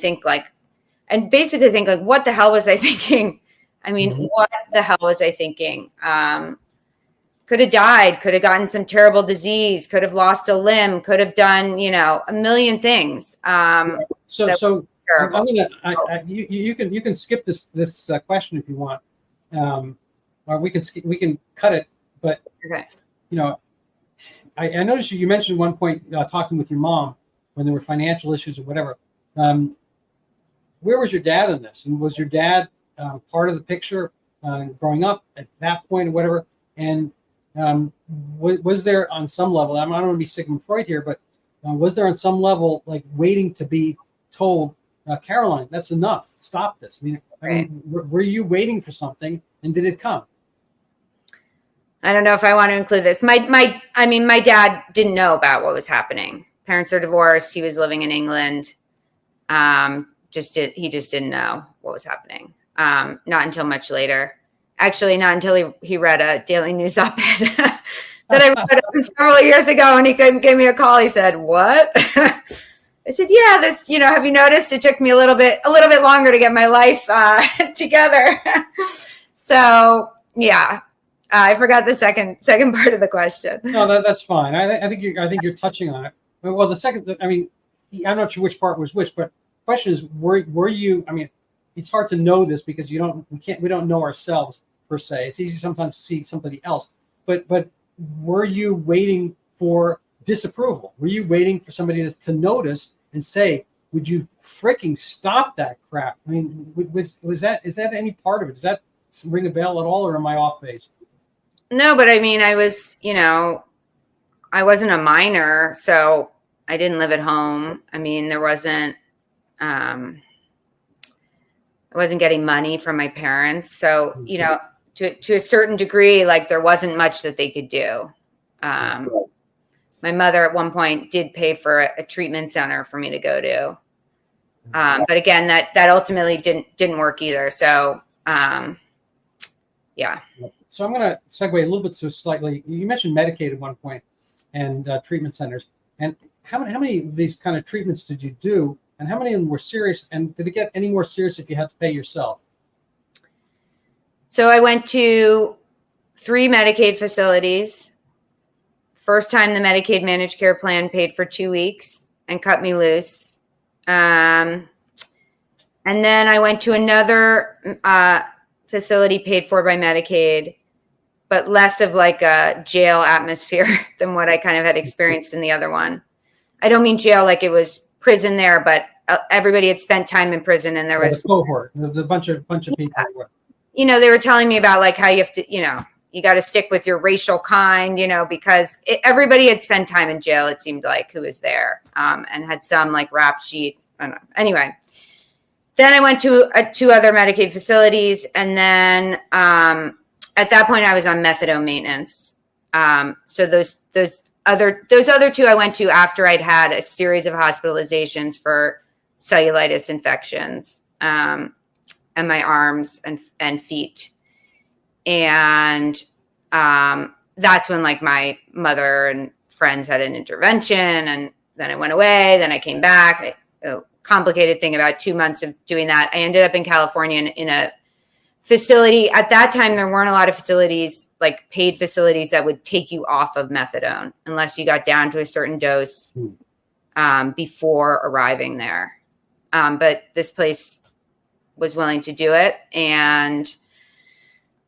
basically think what the hell was I thinking? I mean, what the hell was I thinking? Could have died, could have gotten some terrible disease, could have lost a limb, could have done, a million things. So I'm gonna, you can skip this question if you want, or we can cut it. But okay. I noticed you mentioned one point talking with your mom when there were financial issues or whatever. Where was your dad in this? And was your dad part of the picture growing up at that point or whatever? And was there on some level? I don't want to be Sigmund Freud here, but was there on some level waiting to be told Caroline, that's enough. Stop this. I mean, were you waiting for something, and did it come? I don't know if I want to include this. My dad didn't know about what was happening. Parents are divorced. He was living in England. He just didn't know what was happening. Not until much later. Actually, not until he read a Daily News op-ed that I read several years ago, and he gave me a call. He said, "What?" I said, "Yeah, that's, have you noticed it took me a little bit longer to get my life together." So yeah, I forgot the second part of the question. No, that's fine. I think you're touching on it. Well, the second, I mean, I'm not sure which part was which, but the question is, were you? I mean, it's hard to know this because we don't know ourselves per se. It's easy sometimes to see somebody else, but were you waiting for disapproval? Were you waiting for somebody to notice and say, "Would you freaking stop that crap"? I mean, is that any part of it? Does that ring a bell at all, or am I off base? No, but I mean, I wasn't a minor, so I didn't live at home. I mean, there wasn't, I wasn't getting money from my parents. So, to a certain degree, like there wasn't much that they could do. My mother at one point did pay for a treatment center for me to go to. But again, that ultimately didn't work either. So, yeah. So I'm going to segue a little bit to slightly, you mentioned Medicaid at one point and treatment centers. And how many of these kind of treatments did you do? And how many of them were serious? And did it get any more serious if you had to pay yourself? So I went to 3 Medicaid facilities. First time the Medicaid managed care plan paid for 2 weeks and cut me loose. And then I went to another facility paid for by Medicaid, but less of like a jail atmosphere than what I kind of had experienced in the other one. I don't mean jail like it was prison there, but everybody had spent time in prison, and there was a cohort, the bunch of people. They were telling me about like how you have to, you got to stick with your racial kind, because everybody had spent time in jail, it seemed like, who was there, and had some like rap sheet. I don't know. Anyway, then I went to 2 other Medicaid facilities, and then at that point I was on methadone maintenance. So those other 2 I went to after I'd had a series of hospitalizations for cellulitis infections, and my arms and feet. And that's when like my mother and friends had an intervention, and then I went away, then I came back. A complicated thing about 2 months of doing that. I ended up in California in a facility. At that time, there weren't a lot of facilities, like paid facilities, that would take you off of methadone unless you got down to a certain dose before arriving there. But this place was willing to do it. And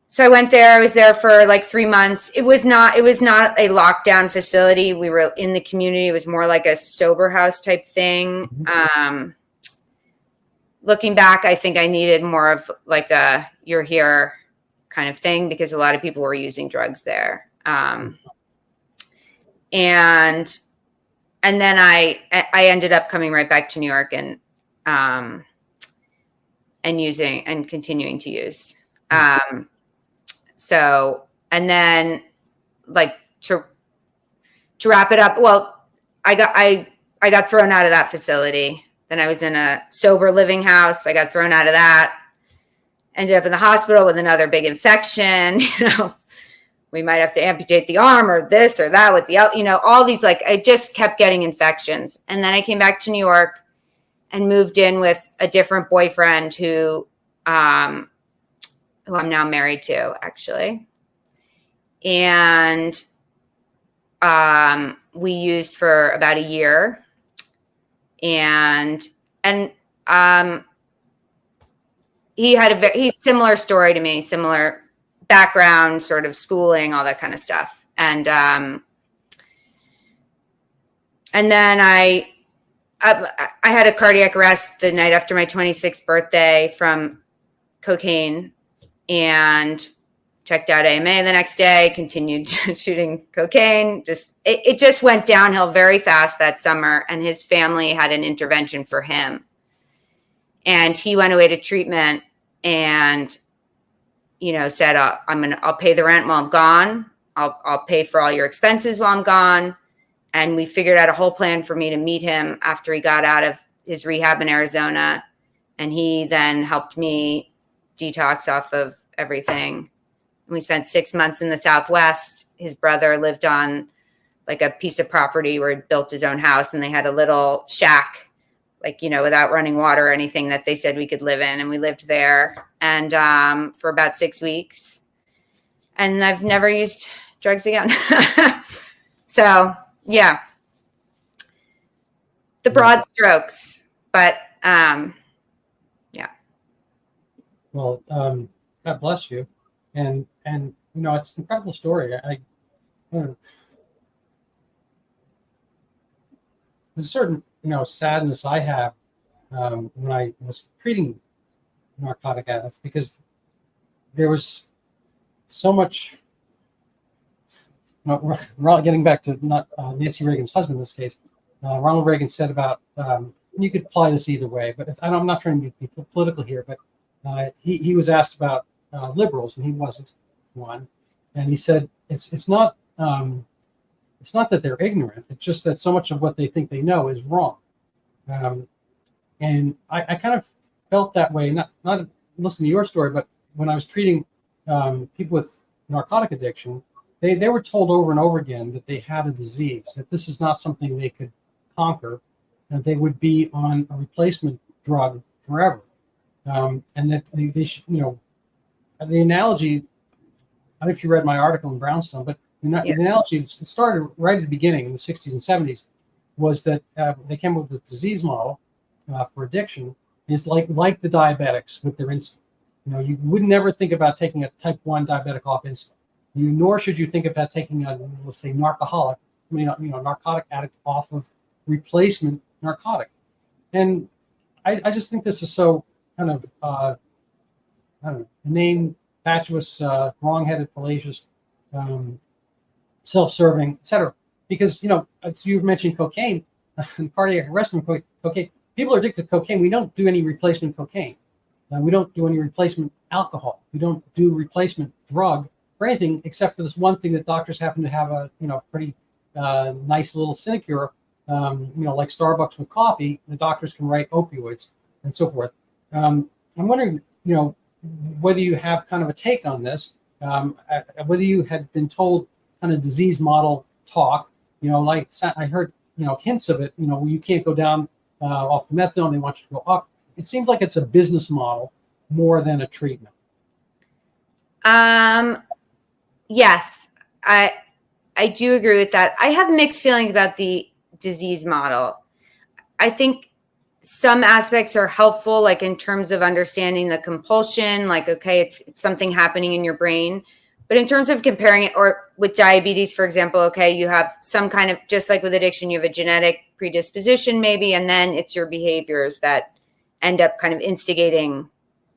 so I went there. I was there for like 3 months. It was not a lockdown facility. We were in the community. It was more like a sober house type thing. Looking back, I think I needed more of like a "you're here" kind of thing, because a lot of people were using drugs there. And then I ended up coming right back to New York and using and continuing to use. So, and then like to wrap it up, well, I got thrown out of that facility. Then I was in a sober living house. I got thrown out of that, ended up in the hospital with another big infection. We might have to amputate the arm or this or that with the, all these, like, I just kept getting infections. And then I came back to New York and moved in with a different boyfriend who I'm now married to, actually. And we used for about a year. And he's similar story to me, similar background, sort of schooling, all that kind of stuff. And then I had a cardiac arrest the night after my 26th birthday from cocaine, and checked out AMA the next day, continued shooting cocaine. It just went downhill very fast that summer, and his family had an intervention for him. And he went away to treatment and, said, I'll pay the rent while I'm gone. I'll pay for all your expenses while I'm gone. And we figured out a whole plan for me to meet him after he got out of his rehab in Arizona. And he then helped me detox off of everything. We spent 6 months in the Southwest. His brother lived on like a piece of property where he built his own house, and they had a little shack, without running water or anything, that they said we could live in. And we lived there and for about 6 weeks. And I've never used drugs again. So, yeah. The broad strokes, but yeah. Well, God bless you. And it's an incredible story. There's a certain, sadness I have when I was treating narcotic addicts, because there was so much, getting back to not Nancy Reagan's husband in this case, Ronald Reagan said about, you could apply this either way, but I'm not trying to be political here, but he was asked about liberals, and he wasn't one. And he said, it's not that they're ignorant. It's just that so much of what they think they know is wrong. And I kind of felt that way, not listening to your story, but when I was treating people with narcotic addiction, they were told over and over again that they had a disease, that this is not something they could conquer, and they would be on a replacement drug forever. And that they should, the analogy, I don't know if you read my article in Brownstone, but the analogy started right at the beginning in the 60s and 70s, was that they came up with this disease model for addiction. Is like the diabetics with their insulin. You would never think about taking a type 1 diabetic off insulin. Nor should you think about taking a, let's say, narcotic addict off of replacement narcotic. And I just think this is so kind of, I don't know, inane, fatuous, wrong-headed, fallacious, self-serving, etc. Because, you mentioned cocaine, cardiac arrest from cocaine. People are addicted to cocaine. We don't do any replacement cocaine. We don't do any replacement alcohol. We don't do replacement drug for anything except for this one thing that doctors happen to have a, pretty nice little sinecure, like Starbucks with coffee. The doctors can write opioids and so forth. I'm wondering, whether you have kind of a take on this, whether you had been told kind of disease model talk, like I heard, hints of it, where you can't go down off the methadone, they want you to go up. It seems like it's a business model more than a treatment. Yes, I do agree with that. I have mixed feelings about the disease model. I think some aspects are helpful, like in terms of understanding the compulsion, like, okay, it's something happening in your brain. But in terms of comparing it, or with diabetes, for example, okay, you have some kind of, just like with addiction, you have a genetic predisposition maybe, and then it's your behaviors that end up kind of instigating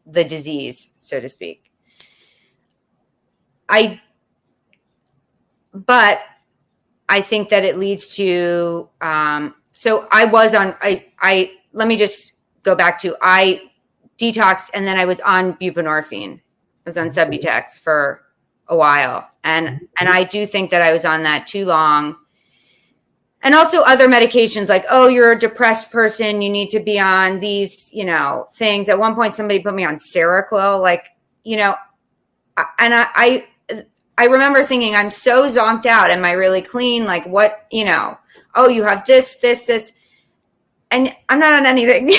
the disease, so to speak. But I think that it leads to, so I was on, let me just go back to, I detoxed and then I was on buprenorphine. I was on Subutex for a while. And I do think that I was on that too long. And also other medications like, oh, you're a depressed person, you need to be on these, things. At one point, somebody put me on Seroquel, and I remember thinking, I'm so zonked out. Am I really clean? Like what, oh, you have this. And I'm not on anything,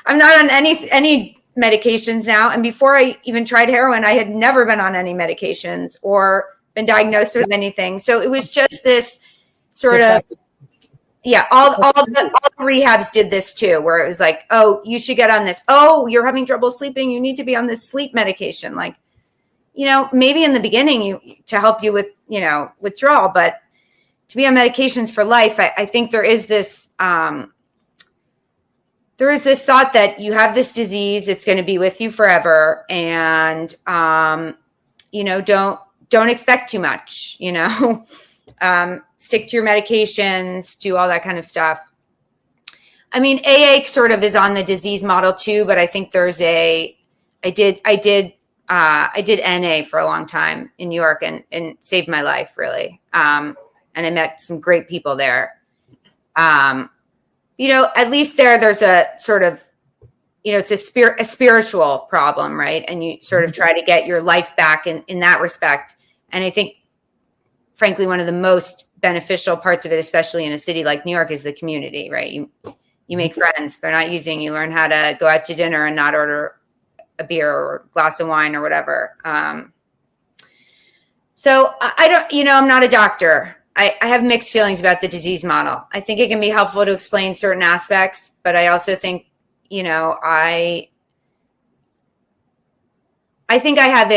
I'm not on any medications now. And before I even tried heroin, I had never been on any medications or been diagnosed with anything. So it was just this sort of, all the rehabs did this too, where it was like, oh, you should get on this. Oh, you're having trouble sleeping, you need to be on this sleep medication. Like, maybe in the beginning to help you with, withdrawal, but to be on medications for life, I think there is this thought that you have this disease, it's going to be with you forever. And, don't expect too much, stick to your medications, do all that kind of stuff. I mean, AA sort of is on the disease model too, but I think there's I did NA for a long time in New York and saved my life really. And I met some great people there. You know, at least there's a sort of, you know, it's a spiritual problem, right? And you sort of try to get your life back in that respect. And I think, frankly, one of the most beneficial parts of it, especially in a city like New York, is the community, right? You make friends. They're not using you. Learn how to go out to dinner and not order a beer or a glass of wine or whatever. So I don't, you know, I'm not a doctor. I have mixed feelings about the disease model. I think it can be helpful to explain certain aspects, but I also think, you know, I think I have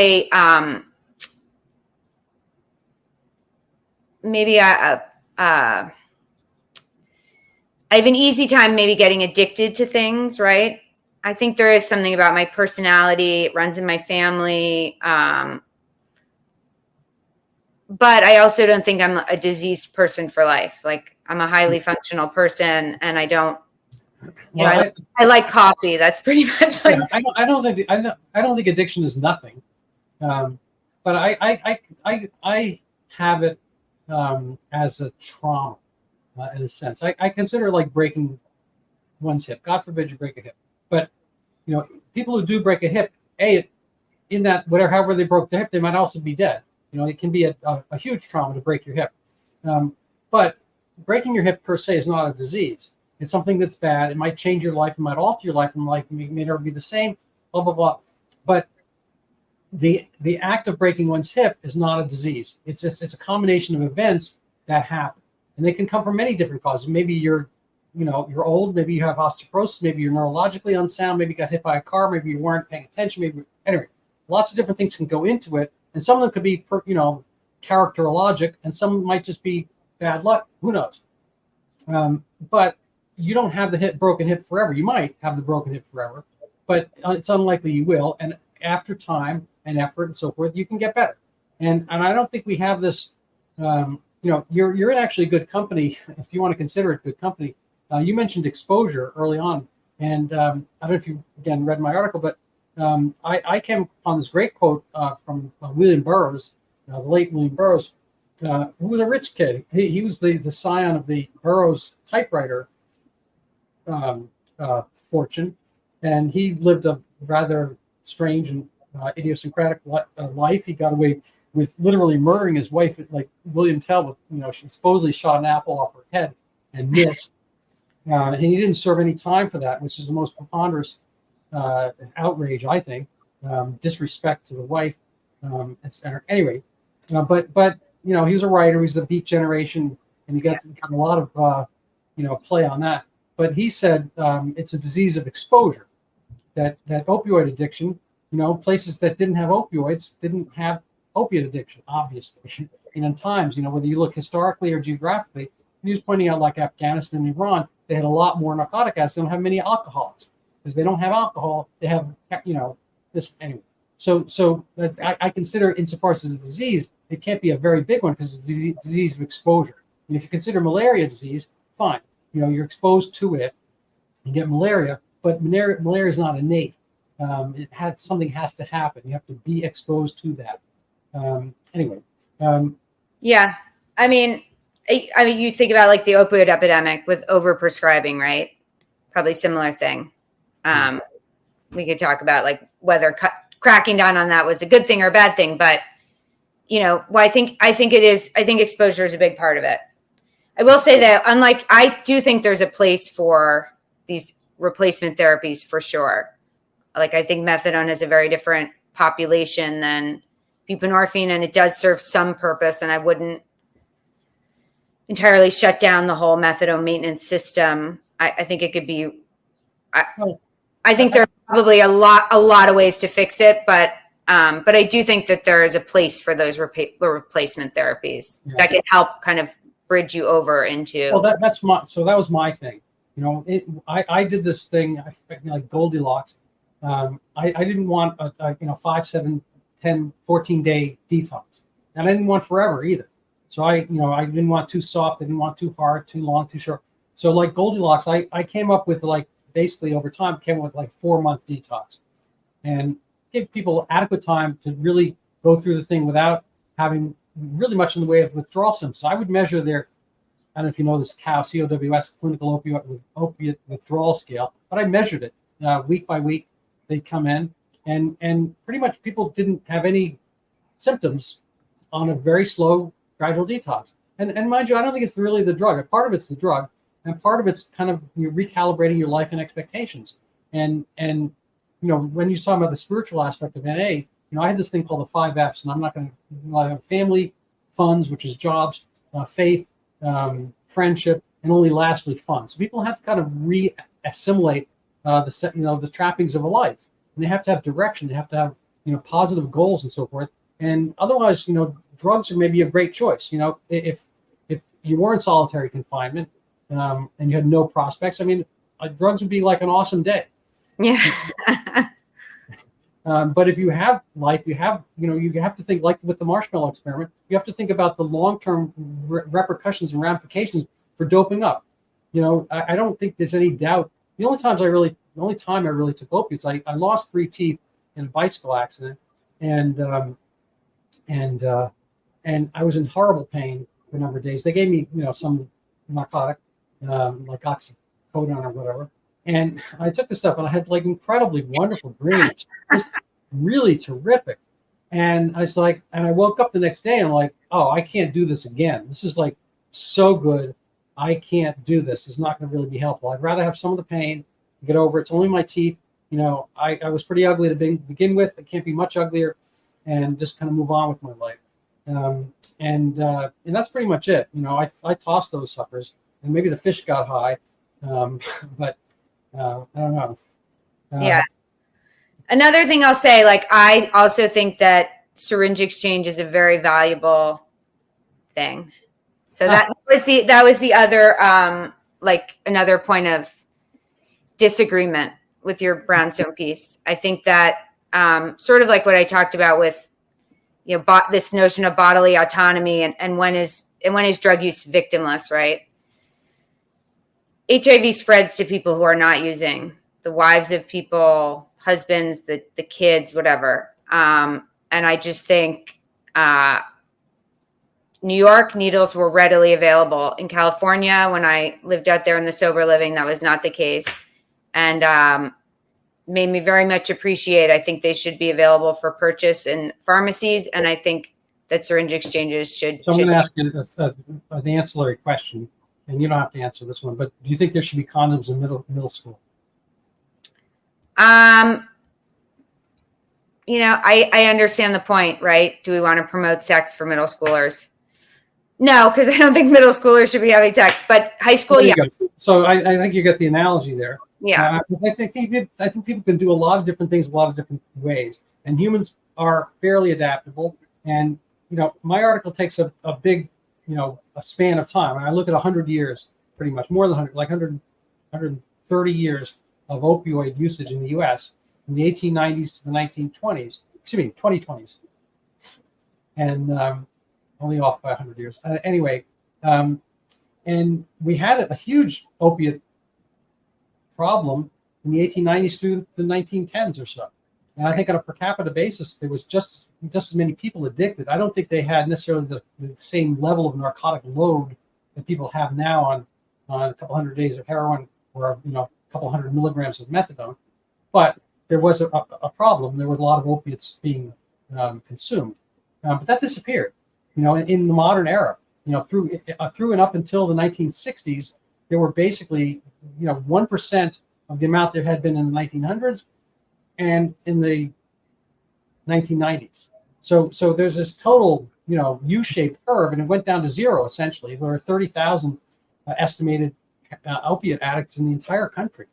I have an easy time maybe getting addicted to things, right? I think there is something about my personality. It runs in my family. But I also don't think I'm a diseased person for life. Like, I'm a highly functional person, and I don't, you know, I like coffee. That's pretty much like. Yeah, I don't think addiction is nothing, but I have it as a trauma in a sense. I consider like breaking one's hip. God forbid you break a hip, but you know, people who do break a hip, in that however they broke their hip, they might also be dead. You know, it can be a huge trauma to break your hip. But breaking your hip per se is not a disease. It's something that's bad. It might change your life. It might alter your life. And life may never be the same, blah, blah, blah. But the act of breaking one's hip is not a disease. It's a combination of events that happen. And they can come from many different causes. Maybe you're old. Maybe you have osteoporosis. Maybe you're neurologically unsound. Maybe you got hit by a car. Maybe you weren't paying attention. Anyway, lots of different things can go into it. And some of them could be, characterologic, and some might just be bad luck. Who knows? But you don't have the broken hip forever. You might have the broken hip forever, but it's unlikely you will. And after time and effort and so forth, you can get better. And I don't think we have this. You're in actually good company if you want to consider it good company. You mentioned exposure early on, and I don't know if you again read my article, but I came upon this great quote from William Burroughs, the late William Burroughs, who was a rich kid. He was the scion of the Burroughs typewriter fortune, and he lived a rather strange and idiosyncratic life. He got away with literally murdering his wife, like William Tell. She supposedly shot an apple off her head and missed, and he didn't serve any time for that, which is the most preponderous outrage, I think, disrespect to the wife, anyway. But he was a writer. He's the Beat Generation, and he got a lot of play on that. But he said it's a disease of exposure. That opioid addiction, places that didn't have opioids didn't have opiate addiction, obviously. And in times, whether you look historically or geographically, he was pointing out like Afghanistan and Iran, they had a lot more narcotic addicts. They don't have many alcoholics. Because they don't have alcohol, they have, this anyway. So I consider, insofar as it's a disease, it can't be a very big one because it's a disease of exposure. And if you consider malaria disease, fine. You're exposed to it, you get malaria, but malaria is not innate. Something has to happen. You have to be exposed to that. Anyway. Yeah, I mean, you think about like the opioid epidemic with overprescribing, right? Probably similar thing. We could talk about like whether cracking down on that was a good thing or a bad thing, but I think exposure is a big part of it. I will say that I do think there's a place for these replacement therapies for sure. Like, I think methadone is a very different population than buprenorphine, and it does serve some purpose, and I wouldn't entirely shut down the whole methadone maintenance system. I think it could be, I think there's probably a lot of ways to fix it, but I do think that there is a place for those replacement therapies that can help kind of bridge you over into. Well, that was my thing. I did this thing like Goldilocks. I didn't want a 5, 7, 10, 14-day detox, and I didn't want forever either. So I didn't want too soft. I didn't want too hard, too long, too short. So like Goldilocks, I came up with like basically over time came up with like 4-month detox, and give people adequate time to really go through the thing without having really much in the way of withdrawal symptoms. So I would measure their, I don't know if you know this COWS, clinical opiate withdrawal scale, but I measured it week by week. They'd come in, and pretty much people didn't have any symptoms on a very slow, gradual detox. And mind you, I don't think it's really the drug. Part of it's the drug, and part of it's kind of you're recalibrating your life and expectations. And when you talk about the spiritual aspect of NA, I had this thing called the 5 F's, and I'm not going to have family, funds, which is jobs, faith, friendship, and only lastly fun. So people have to kind of re-assimilate the trappings of a life, and they have to have direction. They have to have positive goals and so forth. And otherwise, drugs are maybe a great choice. If you were in solitary confinement and you had no prospects, I mean, drugs would be like an awesome day. Yeah. But if you have life, you have to think, like with the marshmallow experiment, you have to think about the long-term repercussions and ramifications for doping up. I don't think there's any doubt. The only time I really took opiates, I lost 3 teeth in a bicycle accident, and I was in horrible pain for a number of days. They gave me, some narcotic, like oxycodone or whatever. And I took the stuff, and I had like incredibly wonderful dreams, just really terrific. And I was like, and I woke up the next day, and I'm like, oh, I can't do this again. This is like so good. I can't do this. It's not going to really be helpful. I'd rather have some of the pain, get over it. It's only my teeth. I was pretty ugly to begin with. It can't be much uglier, and just kind of move on with my life. And that's pretty much it. I tossed those suckers, and maybe the fish got high, but I don't know. Yeah. Another thing I'll say, like, I also think that syringe exchange is a very valuable thing. So that was the other like another point of disagreement with your brownstone piece. I think that sort of like what I talked about with this notion of bodily autonomy and when is drug use victimless, right? HIV spreads to people who are not using, the wives of people, husbands, the kids, whatever. And I just think New York needles were readily available. In California, when I lived out there in the sober living, that was not the case. And made me very much appreciate, I think they should be available for purchase in pharmacies. And I think that syringe exchanges should. So I'm going to ask you an ancillary question, and you don't have to answer this one, but do you think there should be condoms in middle school? I understand the point, right? Do we want to promote sex for middle schoolers? No, because I don't think middle schoolers should be having sex, but high school, yeah. So I think you get the analogy there. Yeah. I think people can do a lot of different things, a lot of different ways, and humans are fairly adaptable. And my article takes a big, a span of time. I look at 100 years, pretty much more than 100, like 130 years of opioid usage in the U.S. from the 1890s to the 2020s, and only off by 100 years. Anyway, and we had a huge opiate problem in the 1890s through the 1910s or so. And I think on a per capita basis, there was just as many people addicted. I don't think they had necessarily the same level of narcotic load that people have now on a couple hundred days of heroin or a couple hundred milligrams of methadone. But there was a problem. There was a lot of opiates being consumed, but that disappeared. In the modern era, through and up until the 1960s, there were basically 1% of the amount there had been in the 1900s and in the 1990s. So there's this total U-shaped curve, and it went down to zero essentially. There were 30,000 estimated opiate addicts in the entire country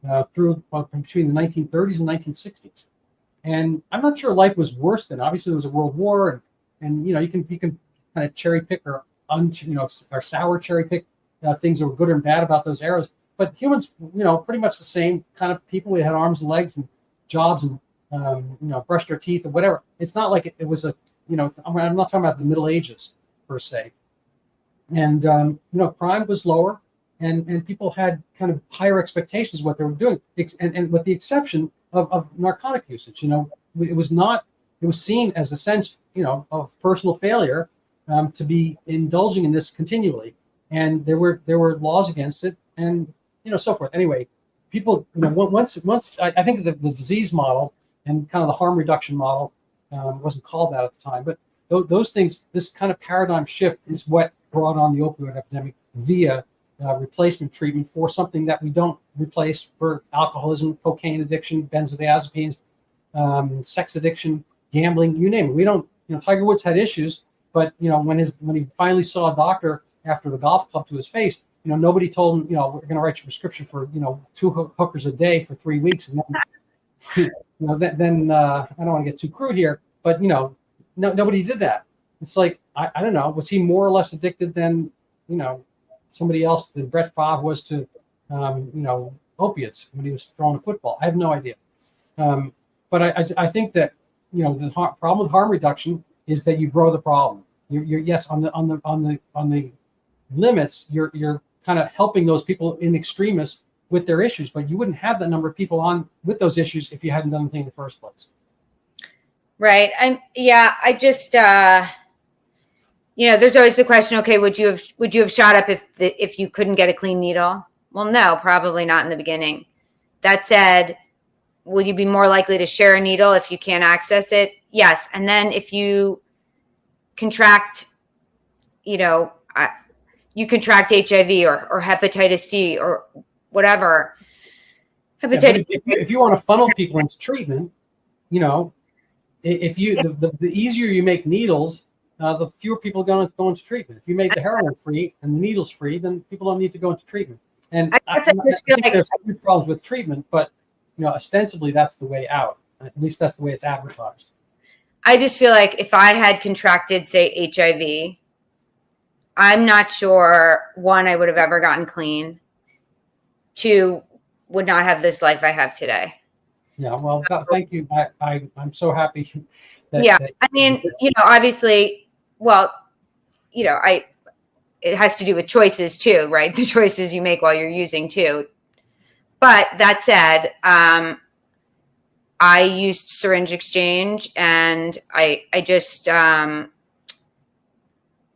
between the 1930s and 1960s. And I'm not sure life was worse then. Obviously, there was a world war, and you can kind of cherry pick or sour cherry pick things that were good and bad about those eras. But humans, pretty much the same kind of people. We had arms and legs and jobs and brushed our teeth or whatever. It's not like it was I'm not talking about the Middle Ages per se. And crime was lower. and people had kind of higher expectations of what they were doing, and with the exception of narcotic usage. It was seen as a sense, of personal failure, to be indulging in this continually, and there were laws against it, and so forth. Anyway, people, once I think the disease model and kind of the harm reduction model, wasn't called that at the time, but those things, this kind of paradigm shift is what brought on the opioid epidemic via replacement treatment for something that we don't replace for alcoholism, cocaine addiction, benzodiazepines, sex addiction, gambling, you name it. We don't. Tiger Woods had issues, but when he finally saw a doctor after the golf club to his face, nobody told him, we're going to write you a prescription for 2 hookers a day for 3 weeks, and then then I don't want to get too crude here, but nobody did that. It's like I don't know, was he more or less addicted than somebody else than Brett Favre was to opiates when he was throwing a football? I have no idea. But I think that the problem with harm reduction is that you grow the problem. You're yes, on the limits, you're kind of helping those people in extremis with their issues, but you wouldn't have that number of people on with those issues if you hadn't done anything in the first place. Right. I just there's always the question, okay, would you have shot up if you couldn't get a clean needle? Well, no, probably not in the beginning. That said, will you be more likely to share a needle if you can't access it? Yes. And then if you contract, you contract HIV or hepatitis C or whatever. Hepatitis. Yeah, if you want to funnel people into treatment, if you the easier you make needles, the fewer people are going to go into treatment. If you make the heroin free and the needles free, then people don't need to go into treatment. And I think there's huge problems with treatment, but ostensibly that's the way out. At least that's the way it's advertised. I just feel like if I had contracted, say, HIV, I'm not sure, 1, I would have ever gotten clean. 2, would not have this life I have today. Yeah, well, thank you. I'm so happy. Obviously, well, it has to do with choices too, right? The choices you make while you're using too. But that said, I used syringe exchange, and I just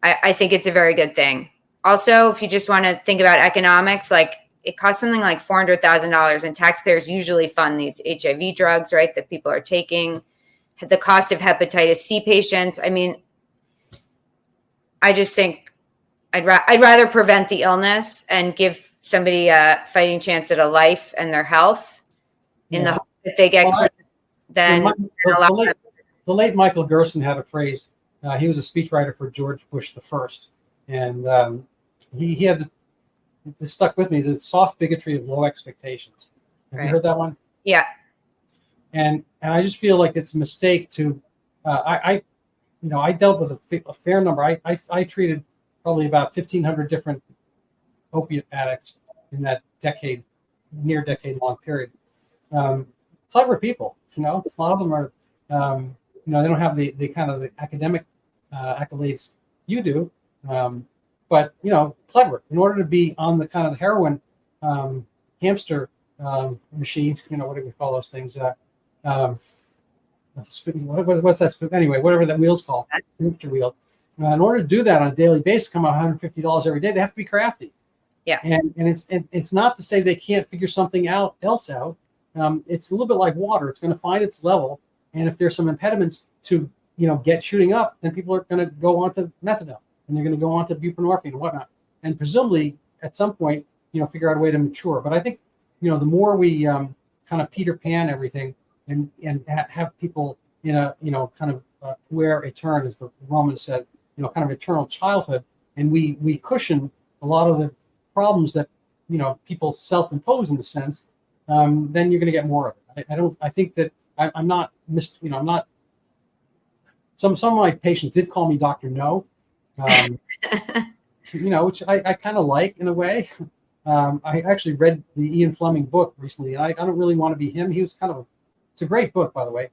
I think it's a very good thing. Also, if you just want to think about economics, like it costs something like $400,000, and taxpayers usually fund these HIV drugs, right, that people are taking. The cost of hepatitis C patients. I mean, I just think I'd rather prevent the illness and give somebody a fighting chance at a life and their health in the hope that they get clean than allow them. The late Michael Gerson had a phrase. He was a speechwriter for George Bush the First, and he had this stuck with me: the soft bigotry of low expectations. Have you heard that one? Yeah. And I just feel like it's a mistake to. I dealt with a fair number. I treated probably about 1,500 different opiate addicts in that near decade long period. Clever people, a lot of them are, they don't have the kind of the academic accolades you do, but clever. In order to be on the kind of heroin hamster machine, what do we call those things? What's that? Anyway, whatever that wheel's called, hamster wheel. In order to do that on a daily basis, come out $150 every day, they have to be crafty. Yeah. And it's not to say they can't figure something else out. It's a little bit like water. It's going to find its level, and if there's some impediments to get shooting up, then people are going to go on to methadone, and they're going to go on to buprenorphine and whatnot, and presumably at some point figure out a way to mature. But I think the more we kind of Peter Pan everything and have people in a kind of puer aetern, as the Romans said, kind of eternal childhood, and we cushion a lot of the problems that people self-impose in a sense, then you're going to get more of it. I think that I'm not some of my patients did call me Dr. No, which I kind of like in a way. I actually read the Ian Fleming book recently, and I don't really want to be him. He was it's a great book, by the way.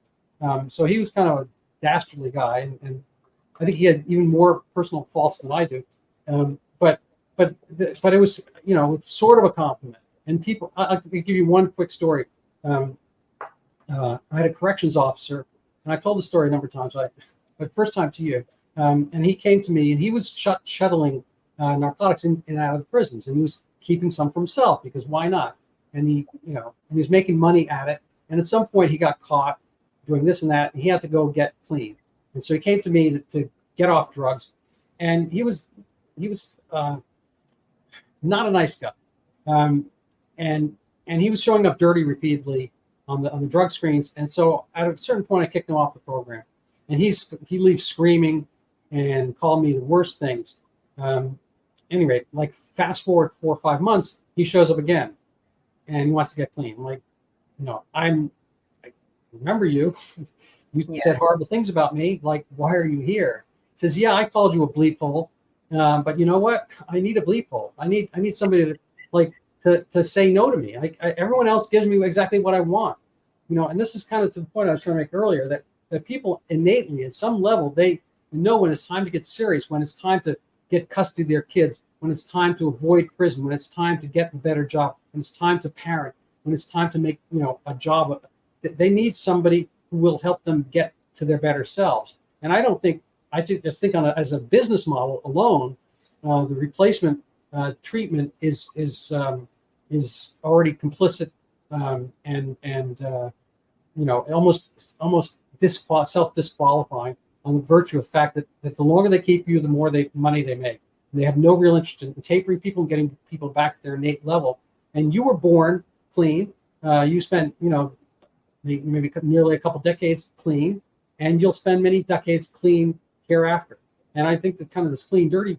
So he was kind of a dastardly guy, and I think he had even more personal faults than I do. But but it was, sort of a compliment. And people, I'll give you one quick story. I had a corrections officer, and I've told the story a number of times, but first time to you. And he came to me, and he was shuttling narcotics in and out of the prisons, and he was keeping some for himself because why not? And he was making money at it. And at some point, he got caught doing this and that, and he had to go get clean. And so he came to me to get off drugs, and he was not a nice guy, and he was showing up dirty repeatedly on the drug screens. And so at a certain point, I kicked him off the program, and he leaves screaming and called me the worst things. Anyway, like fast forward 4 or 5 months, he shows up again, and he wants to get clean. I'm like, I remember you. You said horrible things about me. Like, why are you here? He says, yeah, I called you a bleep hole. But you know what? I need a bleep hole. I need somebody to say no to me. Everyone else gives me exactly what I want. And this is kind of to the point I was trying to make earlier, that people innately at some level, they know when it's time to get serious, when it's time to get custody of their kids, when it's time to avoid prison, when it's time to get a better job, when it's time to parent, when it's time to make a job. They need somebody who will help them get to their better selves. And I just think as a business model alone, the replacement treatment is already complicit and almost self-disqualifying on the virtue of the fact that the longer they keep you, the more money they make. And they have no real interest in tapering people and getting people back to their innate level. And you were born clean. You spent maybe nearly a couple decades clean, and you'll spend many decades clean hereafter. And I think that kind of this clean dirty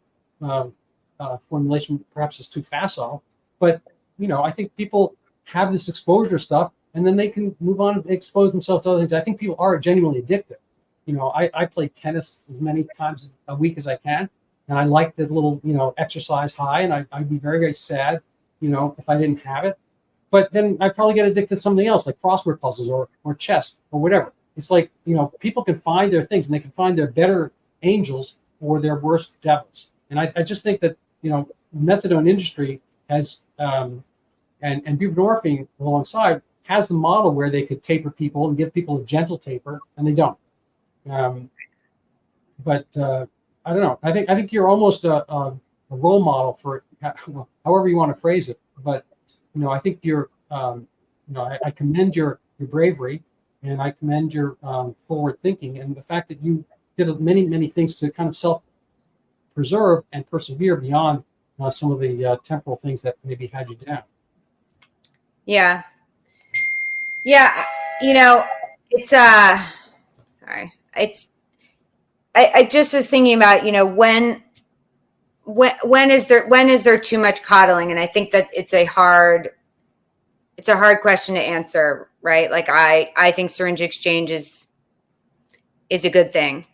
formulation perhaps is too facile, but I think people have this exposure stuff, and then they can move on and expose themselves to other things. I think people are genuinely addicted. I play tennis as many times a week as I can, and I like the little exercise high, and I'd be very, very sad if I didn't have it. But then I'd probably get addicted to something else like crossword puzzles or chess or whatever. It's like people can find their things, and they can find their better angels or their worst devils. And I just think that methadone industry has and buprenorphine alongside has the model where they could taper people and give people a gentle taper, and they don't. But I don't know. I think you're almost a role model for however you want to phrase it. But I think you're I commend your bravery, and I commend your forward thinking, and the fact that you did many things to kind of self-preserve and persevere beyond some of the temporal things that maybe had you down. Yeah. It's sorry. I just was thinking about when is there too much coddling, and I think that it's a hard question to answer, right? Like I think syringe exchange is a good thing.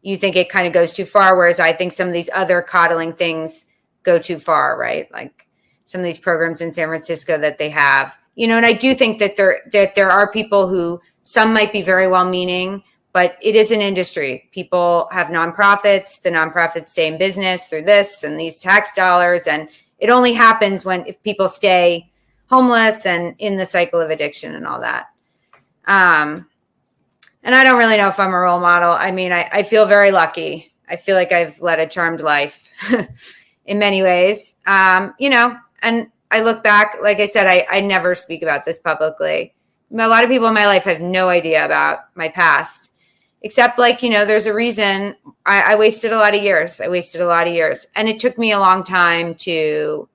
You think it kind of goes too far, whereas I think some of these other coddling things go too far, right? Like some of these programs in San Francisco that they have, and I do think that there are people who, some might be very well-meaning, but it is an industry. People have nonprofits. The nonprofits stay in business through this and these tax dollars. And it only happens if people stay homeless and in the cycle of addiction and all that. And I don't really know if I'm a role model. I mean, I feel very lucky. I feel like I've led a charmed life in many ways. And I look back, like I said, I never speak about this publicly. A lot of people in my life have no idea about my past, except there's a reason I wasted a lot of years. And it took me a long time to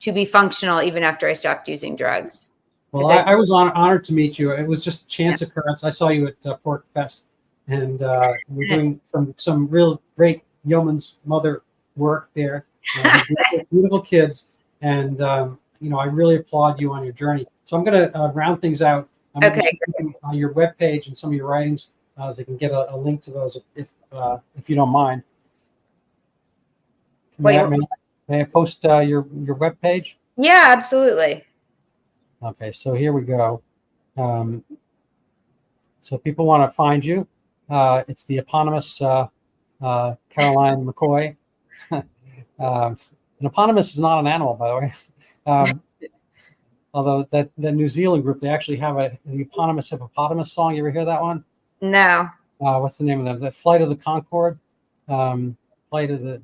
be functional, even after I stopped using drugs. Well, I was honored to meet you. It was just chance occurrence. I saw you at Pork Fest, and we're doing some real great yeoman's mother work there. Beautiful kids, and I really applaud you on your journey. So I'm going to round things out. I'm going to on your webpage and some of your writings, so they can get a link to those if you don't mind. May I post your webpage? Yeah, absolutely. Okay, so here we go. So people want to find you. It's the eponymous Caroline McCaughey. An eponymous is not an animal, by the way. Although that New Zealand group, they actually have the eponymous hippopotamus song. You ever hear that one? No. What's the name of them? The Flight of the Concorde. Flight of the,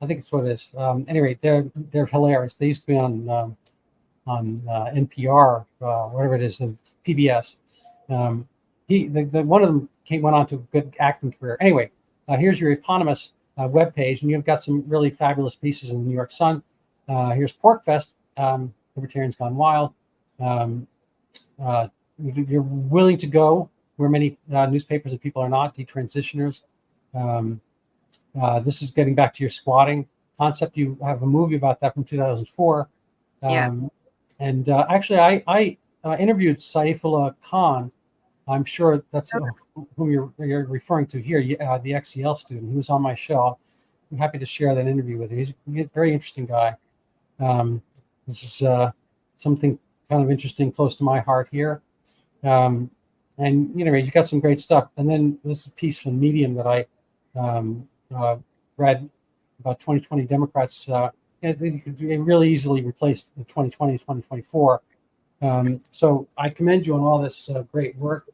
I think it's what it is. Anyway, they're hilarious. They used to be on NPR, whatever it is, the PBS. One of them went on to a good acting career. Anyway, here's your eponymous webpage, and you've got some really fabulous pieces in the New York Sun. Here's Porkfest, Libertarians Gone Wild. You're willing to go where many newspapers and people are not, detransitioners. This is getting back to your squatting concept. You have a movie about that from 2004. And actually, I interviewed Saifullah Khan. I'm sure that's whom you're referring to here, the ex-Yale student. He was on my show. I'm happy to share that interview with you. He's a very interesting guy. This is something kind of interesting, close to my heart here. And you got some great stuff. And then this is a piece from Medium that I read about 2020 Democrats. It really easily replaced the 2020, 2024. So I commend you on all this great work.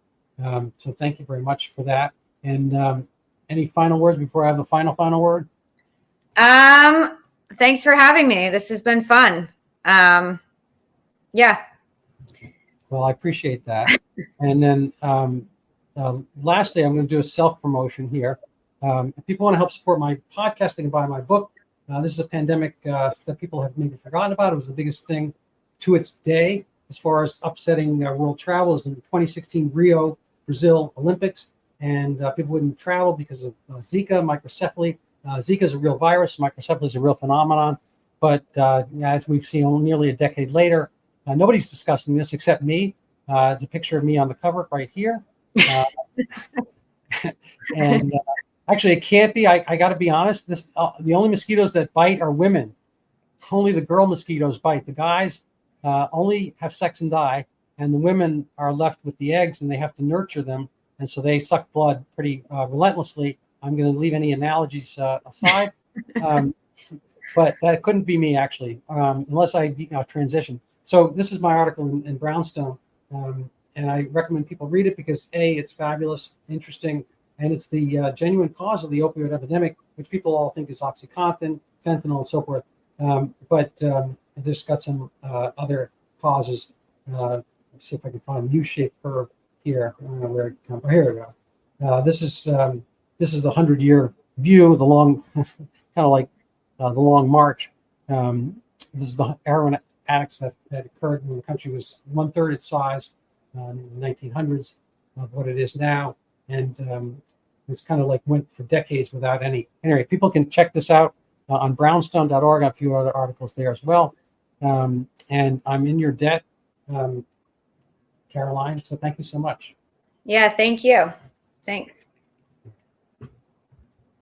So thank you very much for that. And any final words before I have the final word? Thanks for having me. This has been fun. Yeah. Well, I appreciate that. And then lastly, I'm going to do a self-promotion here. If people want to help support my podcast, they can buy my book. This is a pandemic that people have maybe forgotten about. It was the biggest thing to its day as far as upsetting world travel. It was in the 2016 Rio, Brazil Olympics, and people wouldn't travel because of Zika, microcephaly. Zika is a real virus. Microcephaly is a real phenomenon. But as we've seen nearly a decade later, nobody's discussing this except me. It's a picture of me on the cover right here. And actually, it can't be. I got to be honest. The only mosquitoes that bite are women. Only the girl mosquitoes bite. The guys only have sex and die, and the women are left with the eggs, and they have to nurture them, and so they suck blood pretty relentlessly. I'm going to leave any analogies aside, but that couldn't be me actually, unless I transition. So this is my article in Brownstone, and I recommend people read it because A, it's fabulous, interesting. And it's the genuine cause of the opioid epidemic, which people all think is OxyContin, fentanyl, and so forth. But there's got some other causes. Let's see if I can find the U-shaped curve here. I don't know where it comes. Oh, here we go. This is the 100-year view, the long, kind of like the long march. This is the heroin addicts that occurred when the country was 1/3 its size in the 1900s of what it is now. And it's kind of like went for decades without any. Anyway, people can check this out on brownstone.org. A few other articles there as well. And I'm in your debt, Caroline. So thank you so much. Yeah, thank you. Thanks.